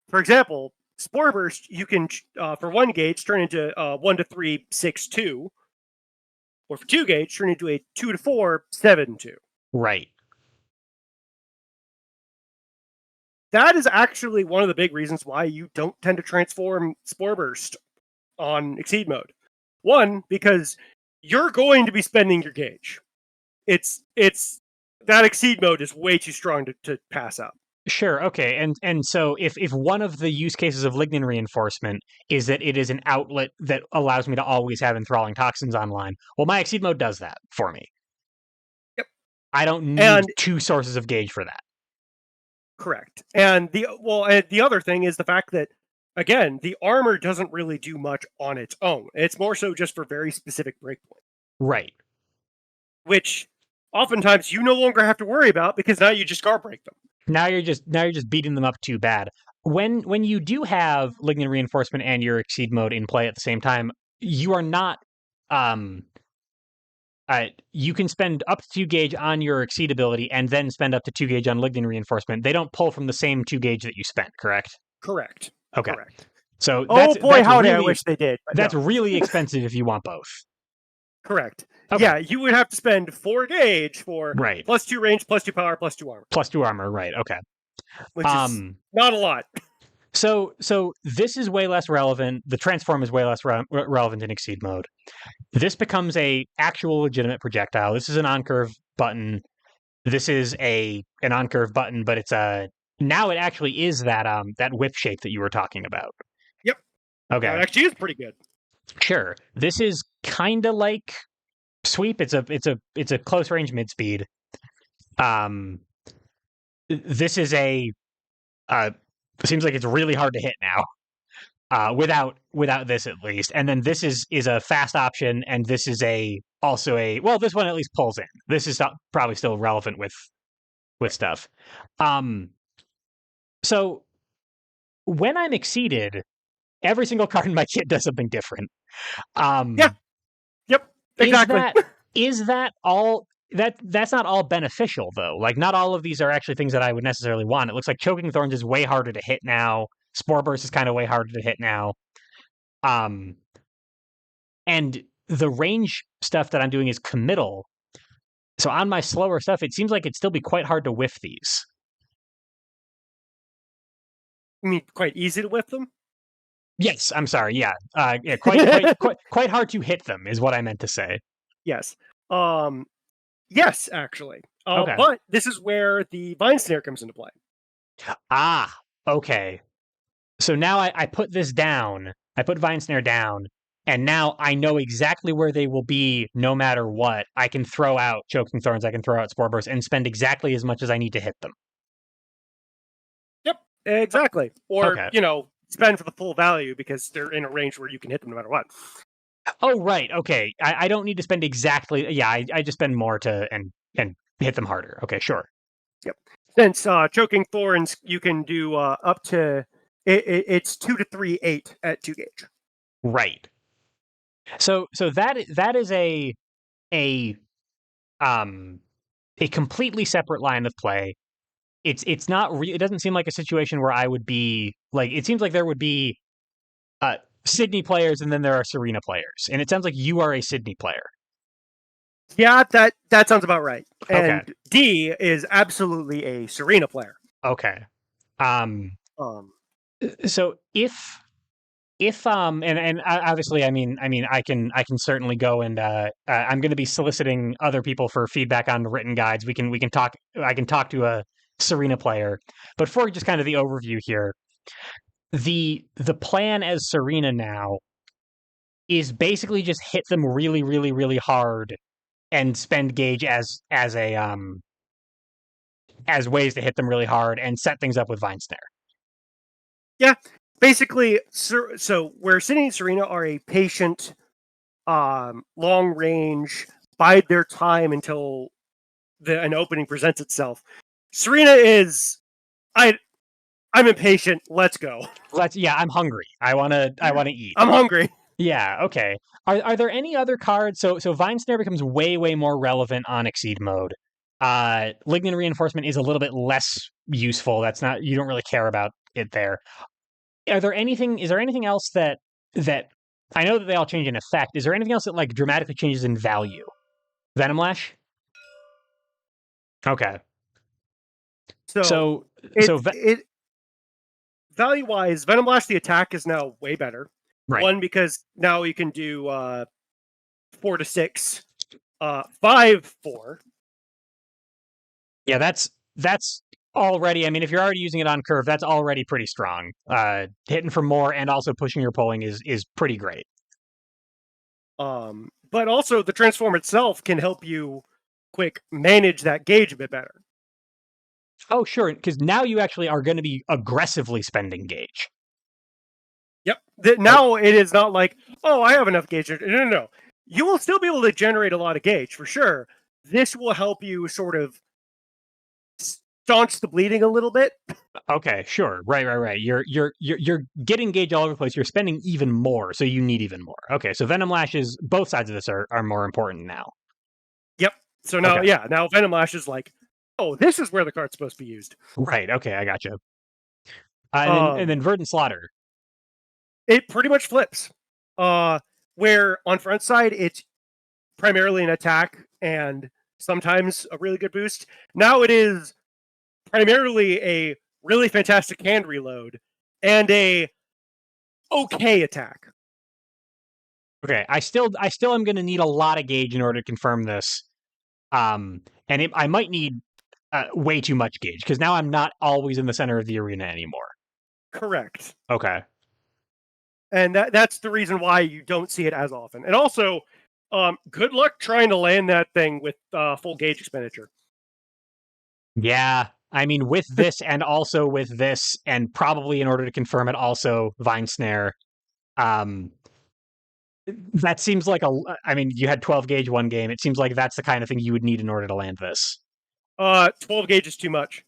for example, Spore Burst, you can, for 1 gauge, turn into 1 to 3, 6, 2. Or for 2 gauge, turn into a 2 to 4, 7, 2. Right. That is actually one of the big reasons why you don't tend to transform Spore Burst on Exceed mode. One, because you're going to be spending your gauge. It's that Exceed mode is way too strong to pass up. Sure. Okay. And so if one of the use cases of lignin reinforcement is that it is an outlet that allows me to always have enthralling toxins online, well, my Exceed mode does that for me. Yep. I don't need 2 sources of gauge for that. Correct. And the other thing is the fact that, again, the armor doesn't really do much on its own. It's more so just for very specific breakpoints. Right. Which oftentimes you no longer have to worry about because now you just guard break them. Now you're just beating them up too bad. When you do have lignin reinforcement and your Exceed mode in play at the same time, you are not you can spend up to 2 gauge on your Exceed ability and then spend up to 2 gauge on Lignin Reinforcement. They don't pull from the same 2 gauge that you spent, correct? Correct. Okay. Correct. So Oh boy, that's howdy! really, I wish they did. But that's no. really expensive if you want both. Correct. Okay. Yeah, you would have to spend 4 gauge for right. +2 range, +2 power, +2 armor. +2 armor, right? Okay. Which is not a lot. So this is way less relevant. The transform is way less relevant in Exceed mode. This becomes a actual legitimate projectile. This is an on-curve button. This is an on-curve button, but it's a now it actually is that that whip shape that you were talking about. Yep. Okay. That actually is pretty good. Sure. This is kind of like sweep. It's a close range mid speed. This is a seems like it's really hard to hit now. Without this at least. And then this is a fast option, and this is also a well, this one at least pulls in. This is probably still relevant with stuff. So when I'm exceeded, every single card in my kit does something different. Yeah. Yep. Exactly. Is that all? That's not all beneficial though. Like not all of these are actually things that I would necessarily want. It looks like Choking Thorns is way harder to hit now. Spore Burst is kind of way harder to hit now. And the range stuff that I'm doing is committal. So on my slower stuff, it seems like it'd still be quite hard to whiff these. You mean quite easy to whip them? Yes, I'm sorry. Yeah, quite hard to hit them is what I meant to say. Yes. Yes, actually. Okay. But this is where the Vine Snare comes into play. Ah, okay. So now I put this down. I put Vine Snare down, and now I know exactly where they will be no matter what. I can throw out Choking Thorns, I can throw out Spore Burst, and spend exactly as much as I need to hit them. Yep, exactly. Or, okay. Spend for the full value because they're in a range where you can hit them no matter what. Oh, right. Okay. I don't need to spend exactly. Yeah, I just spend more to and hit them harder. Okay, sure. Yep. Since Choking Thorns, you can do up to it's 2 to 3 8 at 2 gauge. Right. So that is a completely separate line of play. It's not it doesn't seem like a situation where I would be like it seems like there would be Sydney players and then there are Serena players. And it sounds like you are a Sydney player. Yeah, that sounds about right. Okay. And D is absolutely a Serena player. Okay. So if and obviously I mean I can certainly go and I'm going to be soliciting other people for feedback on the written guides. We can talk. I can talk to a Serena player, but for just kind of the overview here, the plan as Serena now is basically just hit them really really really hard and spend gauge as ways to hit them really hard and set things up with Vine Snare. Yeah. Basically, so where Sydney and Serena are a patient, long range, bide their time until an opening presents itself. Serena is, I'm impatient. Let's go. I'm hungry. I want to eat. I'm hungry. Yeah. Okay. Are there any other cards? So Vine Snare becomes way more relevant on Exceed mode. Lignin Reinforcement is a little bit less useful. That's not you don't really care about it there. Is there anything else that I know that they all change in effect? Is there anything else that like dramatically changes in value? Venom Lash? Okay. So value wise, Venom Lash the attack is now way better. Right. One, because now you can do 4 to 6, 5 4. Yeah, that's already, I mean, if you're already using it on curve, that's already pretty strong. Hitting for more and also pushing your polling is pretty great. But also the transform itself can help you manage that gauge a bit better. Oh, sure, because now you actually are going to be aggressively spending gauge. Yep. Now it is not like, oh, I have enough gauge. No. You will still be able to generate a lot of gauge for sure. This will help you sort of staunch the bleeding a little bit. Okay, sure. Right. You're getting gauge all over the place. You're spending even more, so you need even more. Okay, so Venom Lashes, both sides of this are more important now. So now, Okay. yeah, now Venom Lash is like, oh, this is where the card's supposed to be used. Right. Okay, I gotcha. And then Um, Verdant Slaughter. it pretty much flips. Where on front side it's primarily an attack and sometimes a really good boost. Now it is primarily a really fantastic hand reload and a okay attack. Okay, I still am going to need a lot of gauge in order to confirm this. I might need way too much gauge because now I'm not always in the center of the arena anymore. Correct. Okay. And that's the reason why you don't see it as often. And also, good luck trying to land that thing with full gauge expenditure. Yeah, I mean, with this and also with this, and probably in order to confirm it, also Vine Snare. Um, that seems like I mean, you had 12 gauge one game. It seems like that's the kind of thing you would need in order to land this. 12 gauge is too much.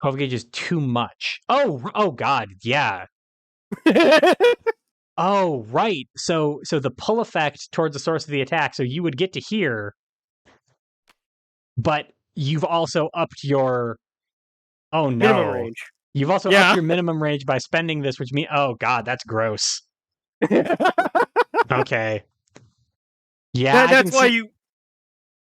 12 gauge is too much. Oh God, yeah. Oh, right. So the pull effect towards the source of the attack. So you would get to here, but you've also upped your. Oh Minimum no. range. You've also upped Yeah. your minimum range by spending this, which means, oh God, that's gross. Okay. Yeah, I can That's why see. you.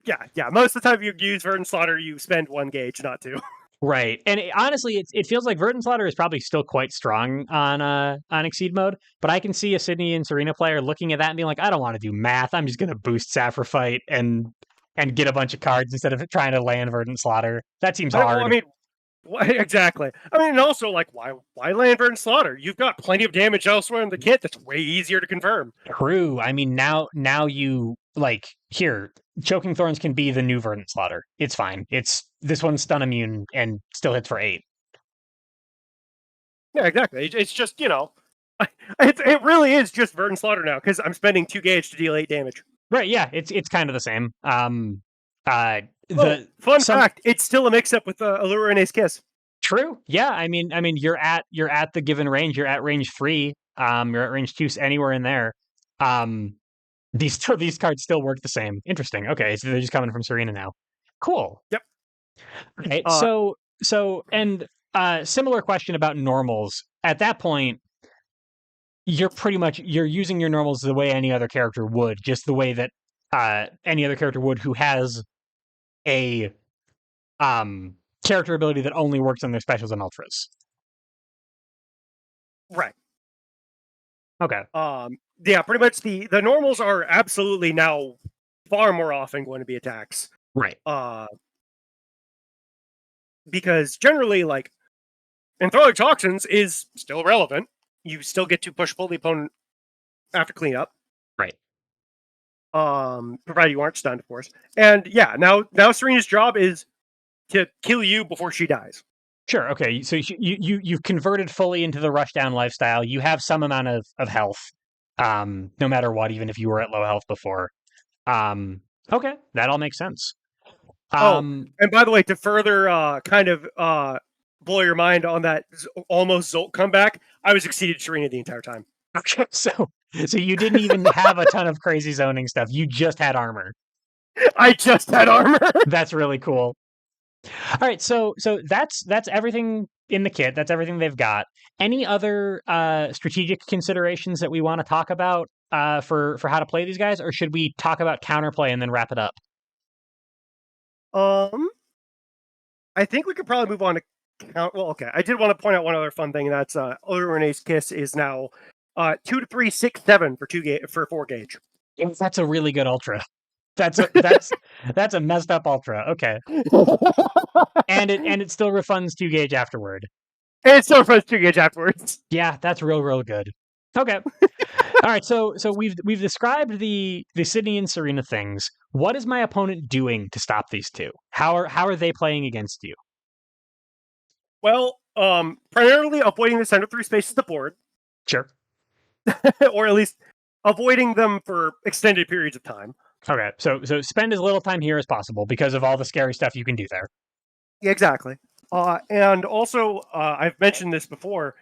Yeah. Most of the time you use Verdant Slaughter, you spend 1 gauge, not 2. Right, and honestly, it feels like Verdant Slaughter is probably still quite strong on Exceed mode. But I can see a Sydney and Serena player looking at that and being like, I don't want to do math. I'm just going to boost Sacrifice and get a bunch of cards instead of trying to land Verdant Slaughter. That seems I hard. mean, exactly. I mean, and also, like, why land Verdant Slaughter? You've got plenty of damage elsewhere in the kit that's way easier to confirm. True. I mean, now you like here. Choking Thorns can be the new Verdant Slaughter. It's fine. This one's stun immune and still hits for 8. Yeah, exactly. It's just, it really is just Verdant Slaughter now because I'm spending 2 gauge to deal 8 damage. Right? Yeah. It's kind of the same. Oh, The fun some fact: it's still a mix-up with Allure and Ace Kiss. True. Yeah. I mean, you're at the given range. You're at range 3. You're at range 2. Anywhere in there. Um, these cards still work the same. Interesting. Okay, so they're just coming from Serena now. Cool. Yep. Okay. Uh, And similar question about normals. At that point, you're using your normals the way any other character would, just the way that any other character would who has a character ability that only works on their specials and ultras. right. Okay. Yeah, pretty much the normals are absolutely now far more often going to be attacks. Right. Because generally, like, Enthrallic Toxins is still relevant. You still get to push pull the opponent after cleanup. Right. Provided you aren't stunned, of course. And yeah, now Serena's job is to kill you before she dies. Sure. Okay. So you've converted fully into the rushdown lifestyle. You have some amount of health, no matter what, even if you were at low health before. Okay, that all makes sense. Oh, and by the way, to further kind of blow your mind on that almost Zolt comeback, I was exceeded Serena the entire time. Okay. So you didn't even have a ton of crazy zoning stuff. You just had armor. I just had armor. That's really cool. All right, so that's everything in the kit. That's everything they've got. Any other strategic considerations that we want to talk about for how to play these guys, or should we talk about counterplay and then wrap it up? I think we could probably move on to count. Well, okay. I did want to point out one other fun thing. That's Renee's Kiss is now 2 to 3, 6, 7 for 4 gauge. That's a really good ultra. That's a messed up ultra. Okay, and it still refunds 2 gauge afterward. And it's still for 2 gauge afterwards. Yeah, that's real good. Okay. All right, so we've described the Sydney and Serena things. What is my opponent doing to stop these two? How are they playing against you? Well, primarily avoiding the center 3 spaces of the board. Sure. Or at least avoiding them for extended periods of time. Okay, so spend as little time here as possible because of all the scary stuff you can do there. Yeah, exactly. And also, I've mentioned this before,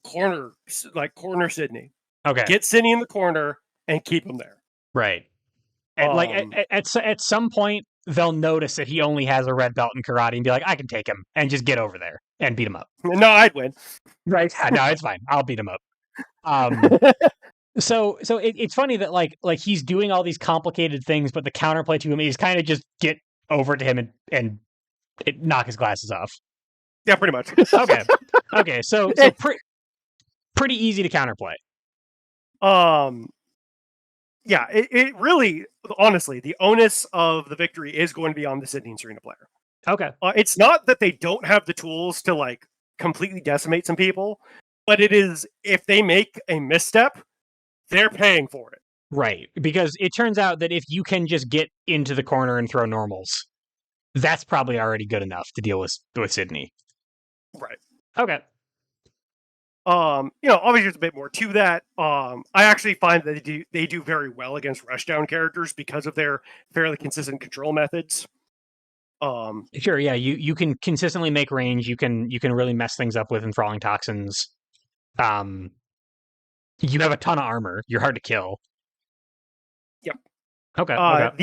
corner Sydney. Okay. Get Sydney in the corner and keep him there. Right. And like at some point, they'll notice that he only has a red belt in karate and be like, I can take him and just get over there and beat him up. No, I'd win. Right? No, it's fine. I'll beat him up. So it's funny that like he's doing all these complicated things, but the counterplay to him is kind of just get over to him and knock his glasses off. Yeah, pretty much. Okay. So pretty easy to counterplay. Yeah, it really, honestly, the onus of the victory is going to be on the Sydney Serena player. Okay. It's not that they don't have the tools to like completely decimate some people, but it is if they make a misstep, they're paying for it. Right, because it turns out that if you can just get into the corner and throw normals, that's probably already good enough to deal with Sydney. Right. Okay. Obviously there's a bit more to that. I actually find that they do very well against rushdown characters because of their fairly consistent control methods. Sure, yeah, you can consistently make range. You can really mess things up with enthralling toxins. You have a ton of armor. You're hard to kill. Yep. Okay.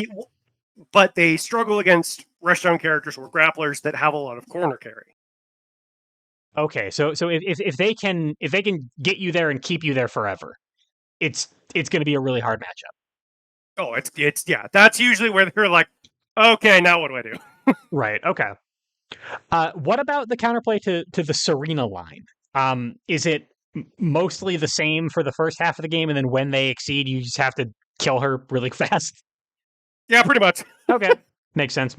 But they struggle against rushdown characters or grapplers that have a lot of corner carry. Okay, so if they can get you there and keep you there forever, it's going to be a really hard matchup. Oh, it's yeah. That's usually where they're like, okay, now what do I do? Right. Okay. What about the counterplay to the Serena line? Is it mostly the same for the first half of the game, and then when they exceed, you just have to kill her really fast? Yeah, pretty much. Okay, makes sense.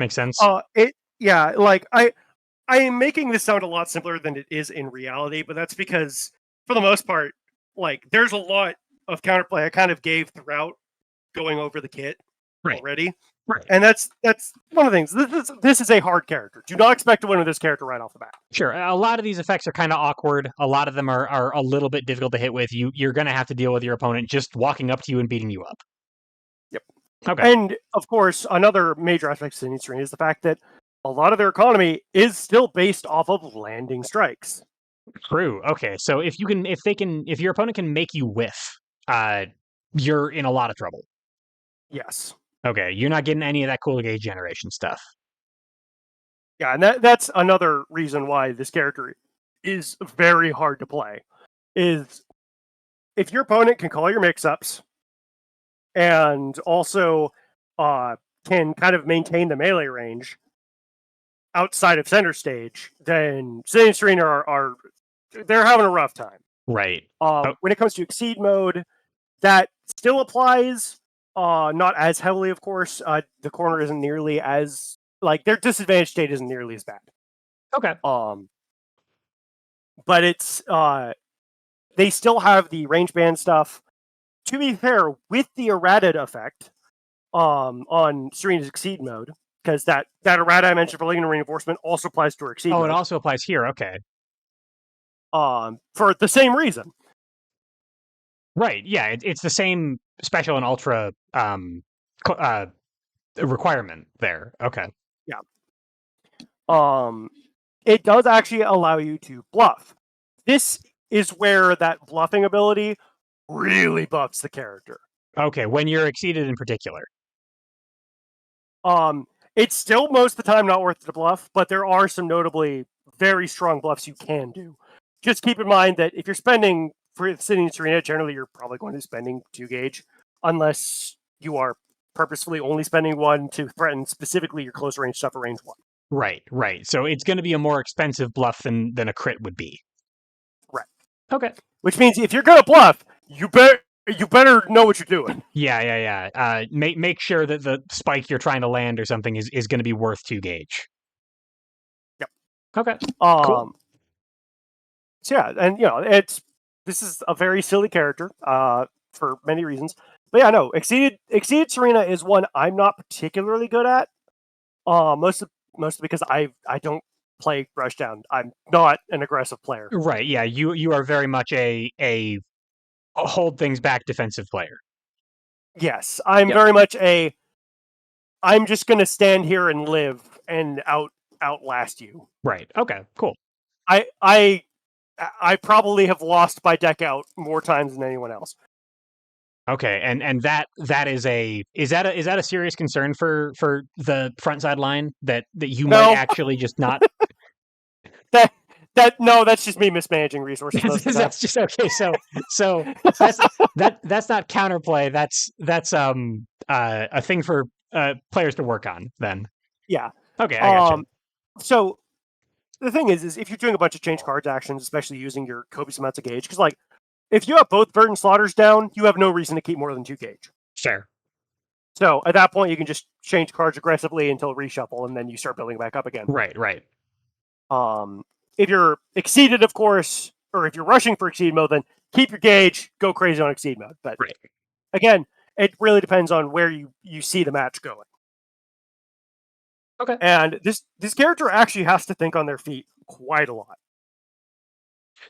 I am making this sound a lot simpler than it is in reality, but that's because for the most part, like there's a lot of counterplay I kind of gave throughout going over the kit already. Right. And that's one of the things. This is a hard character. Do not expect to win with this character right off the bat. Sure. A lot of these effects are kind of awkward. A lot of them are a little bit difficult to hit with. You're going to have to deal with your opponent just walking up to you and beating you up. Yep. Okay. And of course, another major aspect of Sydney Serena is the fact that a lot of their economy is still based off of landing strikes. True. Okay. So if your opponent can make you whiff, you're in a lot of trouble. Yes. Okay. You're not getting any of that cool gauge generation stuff. Yeah, and that's another reason why this character is very hard to play. Is if your opponent can call your mix-ups and also can kind of maintain the melee range outside of center stage, then Sydney Serena are they're having a rough time. Right. When it comes to exceed mode, that still applies. Not as heavily, of course. The corner isn't nearly as like their disadvantage state isn't nearly as bad. Okay. But it's they still have the range band stuff. To be fair, with the errata effect, on Serena's exceed mode, because that errata I mentioned for Ligand reinforcement also applies to her exceed mode. It also applies here. Okay. For the same reason. Right. Yeah. It's the same special and ultra requirement there. Okay. Yeah. It does actually allow you to bluff. This is where that bluffing ability really buffs the character. Okay, when you're exceeded in particular. It's still most of the time not worth the bluff, but there are some notably very strong bluffs you can do. Just keep in mind that if you're spending for Sydney Serena, generally you're probably going to be spending 2 gauge, unless you are purposefully only spending 1 to threaten specifically your close range stuff at range 1. Right. So it's going to be a more expensive bluff than a crit would be. Right. Okay. Which means if you're going to bluff, you better know what you're doing. Yeah. Make sure that the spike you're trying to land or something is going to be worth 2 gauge. Yep. Okay. Cool. So yeah, and this is a very silly character for many reasons. But yeah, no, Exceeded Serena is one I'm not particularly good at. Mostly because I don't play Rushdown. I'm not an aggressive player. Right. Yeah. You are very much a hold things back defensive player. Yes, I'm very much I'm just gonna stand here and live and outlast you. Right. Okay. Cool. I probably have lost by deck out more times than anyone else. Okay, and that is a serious concern for the front side line that you might No, actually just not. that no, that's just me mismanaging resources most of the time. That's just okay. So that's that's not counterplay. That's a thing for players to work on. Then Yeah. okay, I gotcha. So the thing is if you're doing a bunch of change cards actions, especially using your copious amounts of gauge, because like if you have both Verdant Slaughters down, you have no reason to keep more than 2 gauge. Sure. So at that point, you can just change cards aggressively until reshuffle, and then you start building back up again. Right. Right. If you're exceeded, of course, or if you're rushing for exceed mode, then keep your gauge, go crazy on exceed mode. But right. Again, it really depends on where you see the match going. Okay. And this character actually has to think on their feet quite a lot.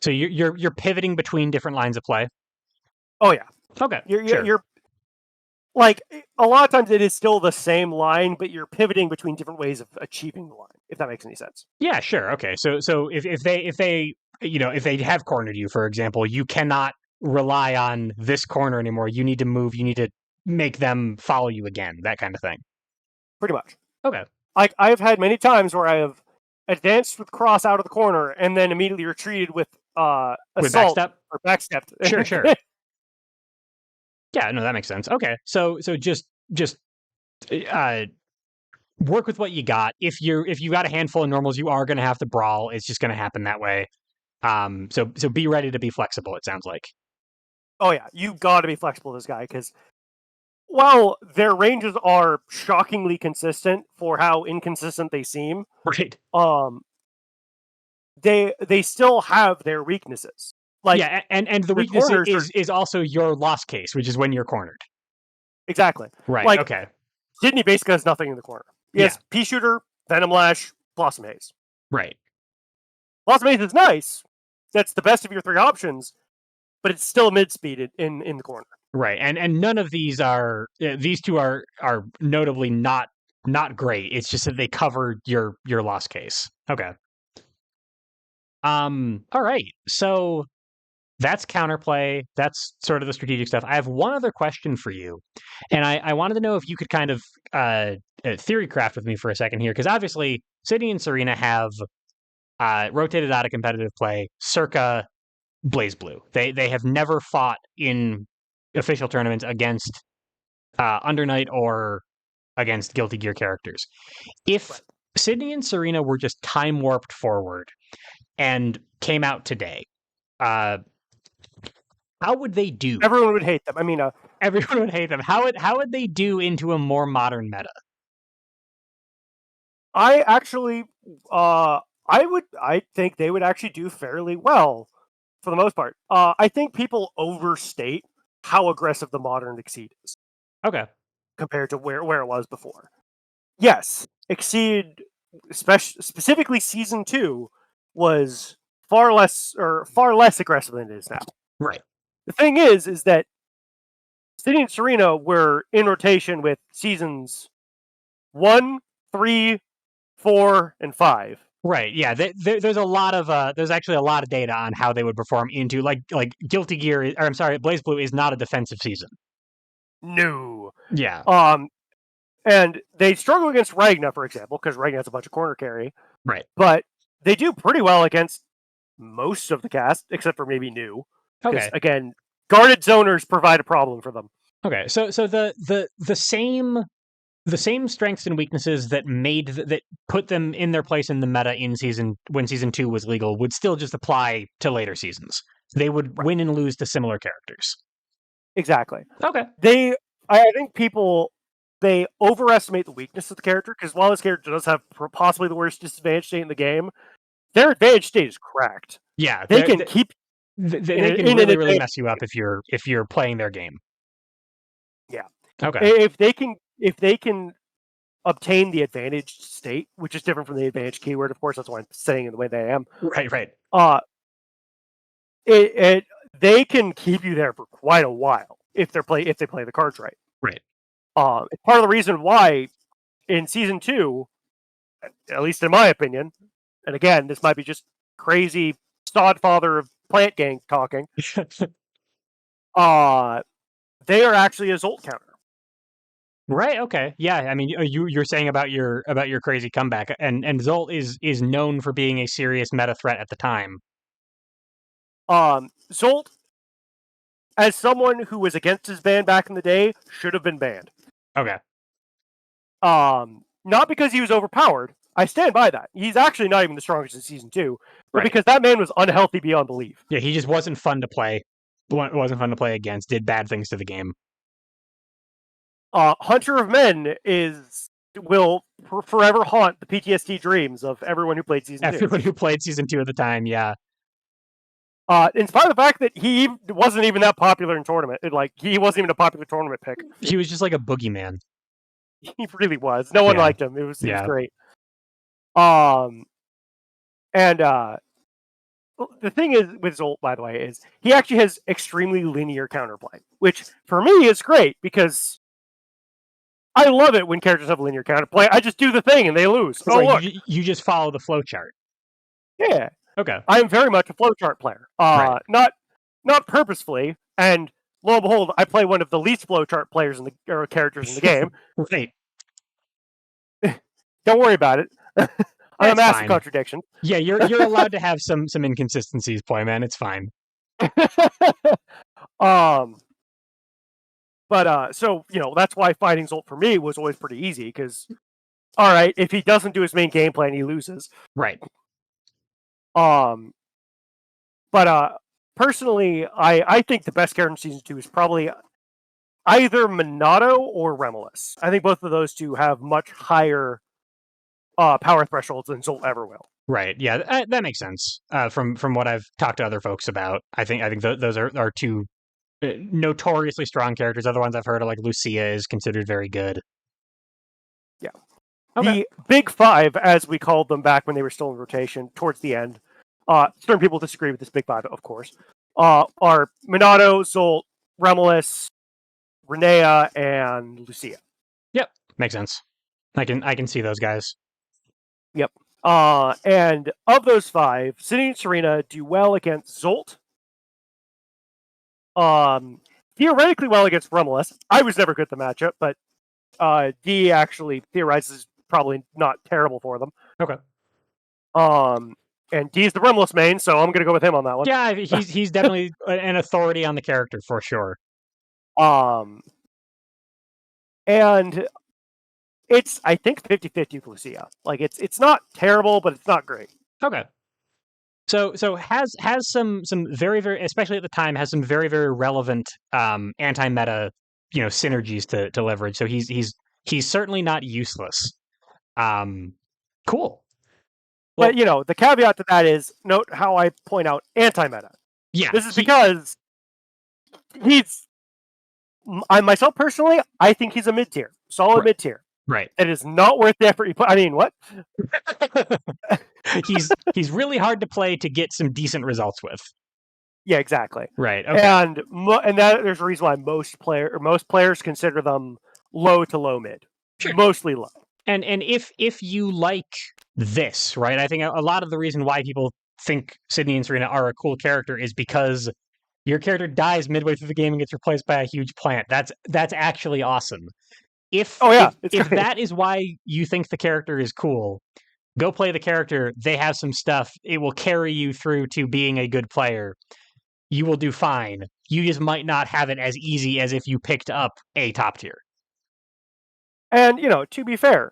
So you're pivoting between different lines of play. Oh yeah. Okay. You're like a lot of times it is still the same line, but you're pivoting between different ways of achieving the line. If that makes any sense. Yeah. Sure. Okay. So if they if they have cornered you, for example, you cannot rely on this corner anymore. You need to move. You need to make them follow you again. That kind of thing. Pretty much. Okay. Like I've had many times where I have advanced with cross out of the corner and then immediately retreated with assault backstep or backstepped. Sure. Yeah, no, that makes sense. Okay, so just work with what you got. If you got a handful of normals, you are going to have to brawl. It's just going to happen that way. So be ready to be flexible. It sounds like. Oh yeah, you got to be flexible with this guy because while their ranges are shockingly consistent for how inconsistent they seem, right? They still have their weaknesses. Like yeah, and the weakness is also your loss case, which is when you're cornered. Exactly. Right. Like, okay. Sydney basically has nothing in the corner. He has Pea Shooter, Venom Lash, Blossom Haze. Right. Blossom Haze is nice. That's the best of your 3 options, but it's still mid speed in the corner. Right. And none of these are these two are notably not great. It's just that they cover your loss case. Okay. All right. So that's counterplay. That's sort of the strategic stuff. I have one other question for you, and I wanted to know if you could kind of theory craft with me for a second here, because obviously Sydney and Serena have rotated out of competitive play circa Blaze Blue. They have never fought in official tournaments against Under Night or against Guilty Gear characters. If Sydney and Serena were just time warped forward and came out today, how would they do? Everyone would hate them. I mean, everyone would hate them. How would they do into a more modern meta? I actually, I think they would actually do fairly well for the most part. I think people overstate how aggressive the modern Exceed is. Okay. Compared to where it was before. Yes, Exceed, specifically Season 2, was far less aggressive than it is now. Right. The thing is that Sydney and Serena were in rotation with Seasons 1, 3, 4, and 5. Right. Yeah. There's a lot of there's actually a lot of data on how they would perform into like Guilty Gear. Or I'm sorry, Blaze Blue is not a defensive season. No. Yeah. And they struggle against Ragna, for example, because Ragna has a bunch of corner carry. Right. But they do pretty well against most of the cast, except for maybe New. Okay. Again, guarded zoners provide a problem for them. Okay. So the same strengths and weaknesses that put them in their place in the meta when season 2 was legal would still just apply to later seasons. They would win and lose to similar characters. Exactly. Okay. I think people they overestimate the weakness of the character, because while this character does have possibly the worst disadvantage state in the game, their advantage state is cracked. Yeah, they can keep. They can really mess you up if you're playing their game. Yeah. Okay. If they can obtain the advantage state, which is different from the advantage keyword, of course, that's why I'm saying it the way that I am. Right. They can keep you there for quite a while if they play the cards right. Right. It's part of the reason why in season 2, at least in my opinion, and again, this might be just crazy sod father of Plant Gang talking. they are actually a Zolt counter. Right. Okay. Yeah. I mean, you're saying about your crazy comeback, and Zolt is known for being a serious meta threat at the time. Zolt, as someone who was against his ban back in the day, should have been banned. Okay. Not because he was overpowered. I stand by that. He's actually not even the strongest in Season 2, but Right. because that man was unhealthy beyond belief. Yeah, he just wasn't fun to play. Wasn't fun to play against. Did bad things to the game. Hunter of Men will forever haunt the PTSD dreams of everyone who played Season 2. Everyone who played Season 2 at the time, yeah. In spite of the fact that he wasn't even that popular in tournament. He wasn't even a popular tournament pick. He was just like a boogeyman. He really was. No one liked him. It was great. And the thing is with Zolt, by the way, is he actually has extremely linear counterplay, which for me is great because I love it when characters have linear counterplay. I just do the thing and they lose. Look. You just follow the flowchart. Yeah. Okay. I am very much a flowchart player. Right. Not purposefully, and lo and behold, I play one of the least flowchart players or characters in the game. Right. Don't worry about it. I'm a massive contradiction. Yeah, you're allowed to have some inconsistencies, Poiman. It's fine. But so that's why fighting Zolt for me was always pretty easy because, all right, if he doesn't do his main game plan, he loses. Right. But personally, I think the best character in Season 2 is probably either Minato or Remulus. I think both of those two have much higher power thresholds than Zolt ever will. Right. Yeah, that makes sense. From what I've talked to other folks about, I think those are two notoriously strong characters. Other ones I've heard are like Lucia is considered very good. Yeah. Okay. The Big Five, as we called them back when they were still in rotation, towards the end. Certain people disagree with this Big Five, of course. Are Minato, Zolt, Remulus, Renea, and Lucia. Yep, makes sense. I can see those guys. Yep. And of those five, Sydney and Serena do well against Zolt. Theoretically well against Remulus. I was never good at the matchup, but D actually theorizes probably not terrible for them. Okay. And D's the Remulus main, so I'm going to go with him on that one. Yeah, he's definitely an authority on the character for sure. And it's, I think, 50-50 with Lucia. Like, it's not terrible, but it's not great. Okay. So has some very, very, especially at the time, has some very, very relevant anti-meta synergies to leverage. So he's certainly not useless. Cool. Well, but the caveat to that is note how I point out anti-meta. Yeah. This is because I myself personally, I think he's a mid-tier, solid mid-tier. Right. It is not worth the effort you put. I mean, what? he's really hard to play to get some decent results with. Yeah, exactly. Right. Okay. And that there's a reason why most players consider them low to low mid. Sure. Mostly low. And if you like this, right? I think a lot of the reason why people think Sydney and Serena are a cool character is because your character dies midway through the game and gets replaced by a huge plant. That's actually awesome. If that is why you think the character is cool, go play the character. They have some stuff. It will carry you through to being a good player. You will do fine. You just might not have it as easy as if you picked up a top tier. And, to be fair,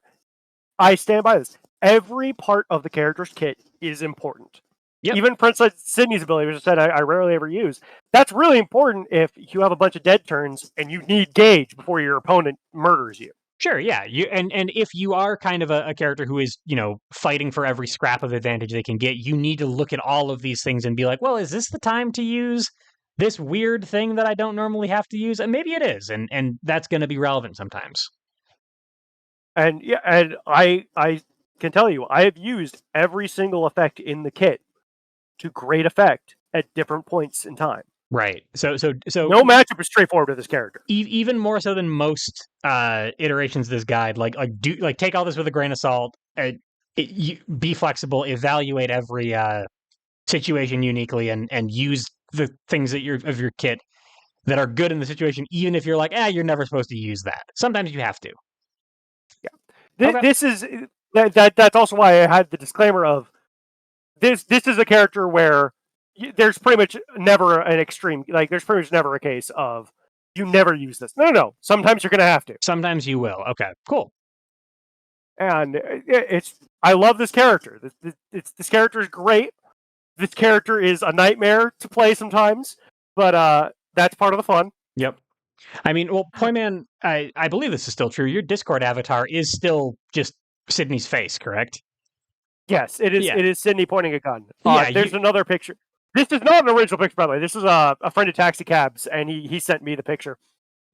I stand by this. Every part of the character's kit is important. Yep. Even frontside Sydney's ability, which I said I rarely ever use. That's really important if you have a bunch of dead turns and you need gauge before your opponent murders you. Sure, yeah. And if you are kind of a character who is, fighting for every scrap of advantage they can get, you need to look at all of these things and be like, well, is this the time to use this weird thing that I don't normally have to use? And maybe it is, and that's going to be relevant sometimes. And yeah, and I can tell you, I have used every single effect in the kit to great effect at different points in time. Right. So no matchup is straightforward with this character. Even more so than most iterations of this guide. Take all this with a grain of salt. Be flexible. Evaluate every situation uniquely, and use the things of your kit that are good in the situation, even if you're like, you're never supposed to use that. Sometimes you have to. Yeah, Okay. this is that's also why I had the disclaimer of this. This is a character where there's pretty much never an extreme. Like there's pretty much never a case of you never use this. No. Sometimes you're gonna have to. Sometimes you will. Okay, cool. And I love this character. This character is great. This character is a nightmare to play sometimes, but that's part of the fun. Yep. I mean, well, Poiman, I believe this is still true. Your Discord avatar is still just Sydney's face, correct? Yes, it is. Yeah. It is Sydney pointing a gun. Yeah, There's another picture. This is not an original picture, by the way. This is a friend of Taxi Cabs, and he sent me the picture.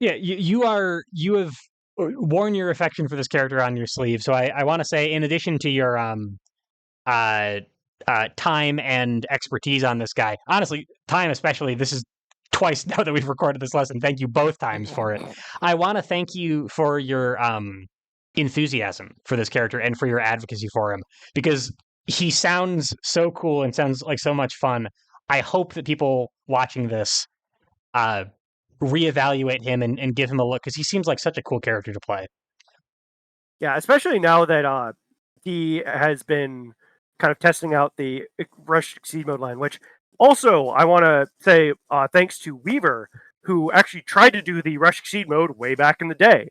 Yeah, you have worn your affection for this character on your sleeve. So I want to say, in addition to your time and expertise on this guy, honestly, time especially. This is twice now that we've recorded this lesson. Thank you both times for it. I want to thank you for your enthusiasm for this character and for your advocacy for him, because he sounds so cool and sounds like so much fun. I hope that people watching this reevaluate him and give him a look, because he seems like such a cool character to play. Yeah, especially now that he has been kind of testing out the Rush Succeed mode line, which also I want to say thanks to Weaver, who actually tried to do the Rush Succeed mode way back in the day.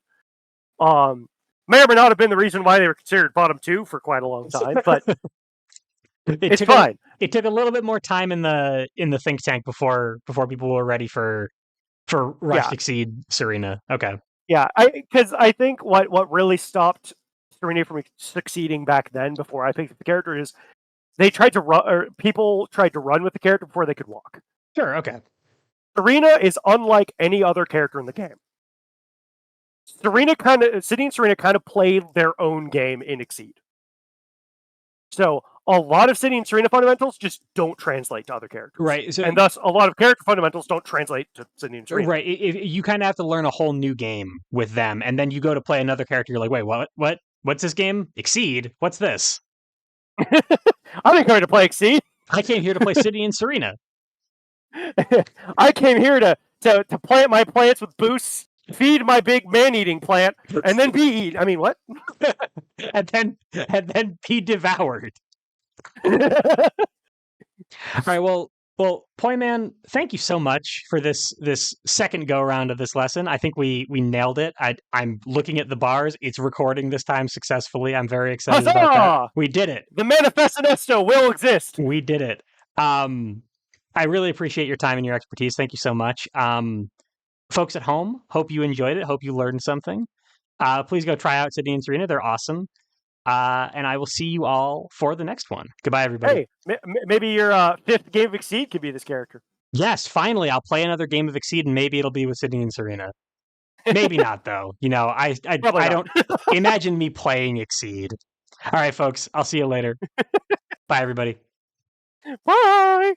May or may not have been the reason why they were considered bottom 2 for quite a long time, but it's fine. It took a little bit more time in the think tank before people were ready for Rush Succeed Serena. Okay. Yeah, because I think what really stopped Serena from succeeding back then, before I picked the character, is they tried to run, or people tried to run with the character before they could walk. Sure. Okay. Serena is unlike any other character in the game. Sydney and Serena kind of played their own game in Exceed. So a lot of Sydney and Serena fundamentals just don't translate to other characters. Right. So, and thus a lot of character fundamentals don't translate to Sydney and Serena. Right. You kind of have to learn a whole new game with them. And then you go to play another character. You're like, wait, what? What's this game? Exceed? What's this? I didn't come here to play Exceed. I came here to play Sydney and Serena. I came here to plant my plants with boosts, feed my big man-eating plant, and then be I mean, what? and then be devoured. All right. Well, Poiman, thank you so much for this second go around of this lesson. I think we nailed it. I'm looking at the bars. It's recording this time successfully. I'm very excited about that. We did it. The Manifesto will exist. We did it. I really appreciate your time and your expertise. Thank you so much. Folks at home, hope you enjoyed it. Hope you learned something. Please go try out Sydney and Serena. They're awesome. And I will see you all for the next one. Goodbye, everybody. Hey, maybe your fifth game of Exceed could be this character. Yes, finally, I'll play another game of Exceed, and maybe it'll be with Sydney and Serena. Maybe not, though. You know, I don't imagine me playing Exceed. All right, folks, I'll see you later. Bye, everybody. Bye.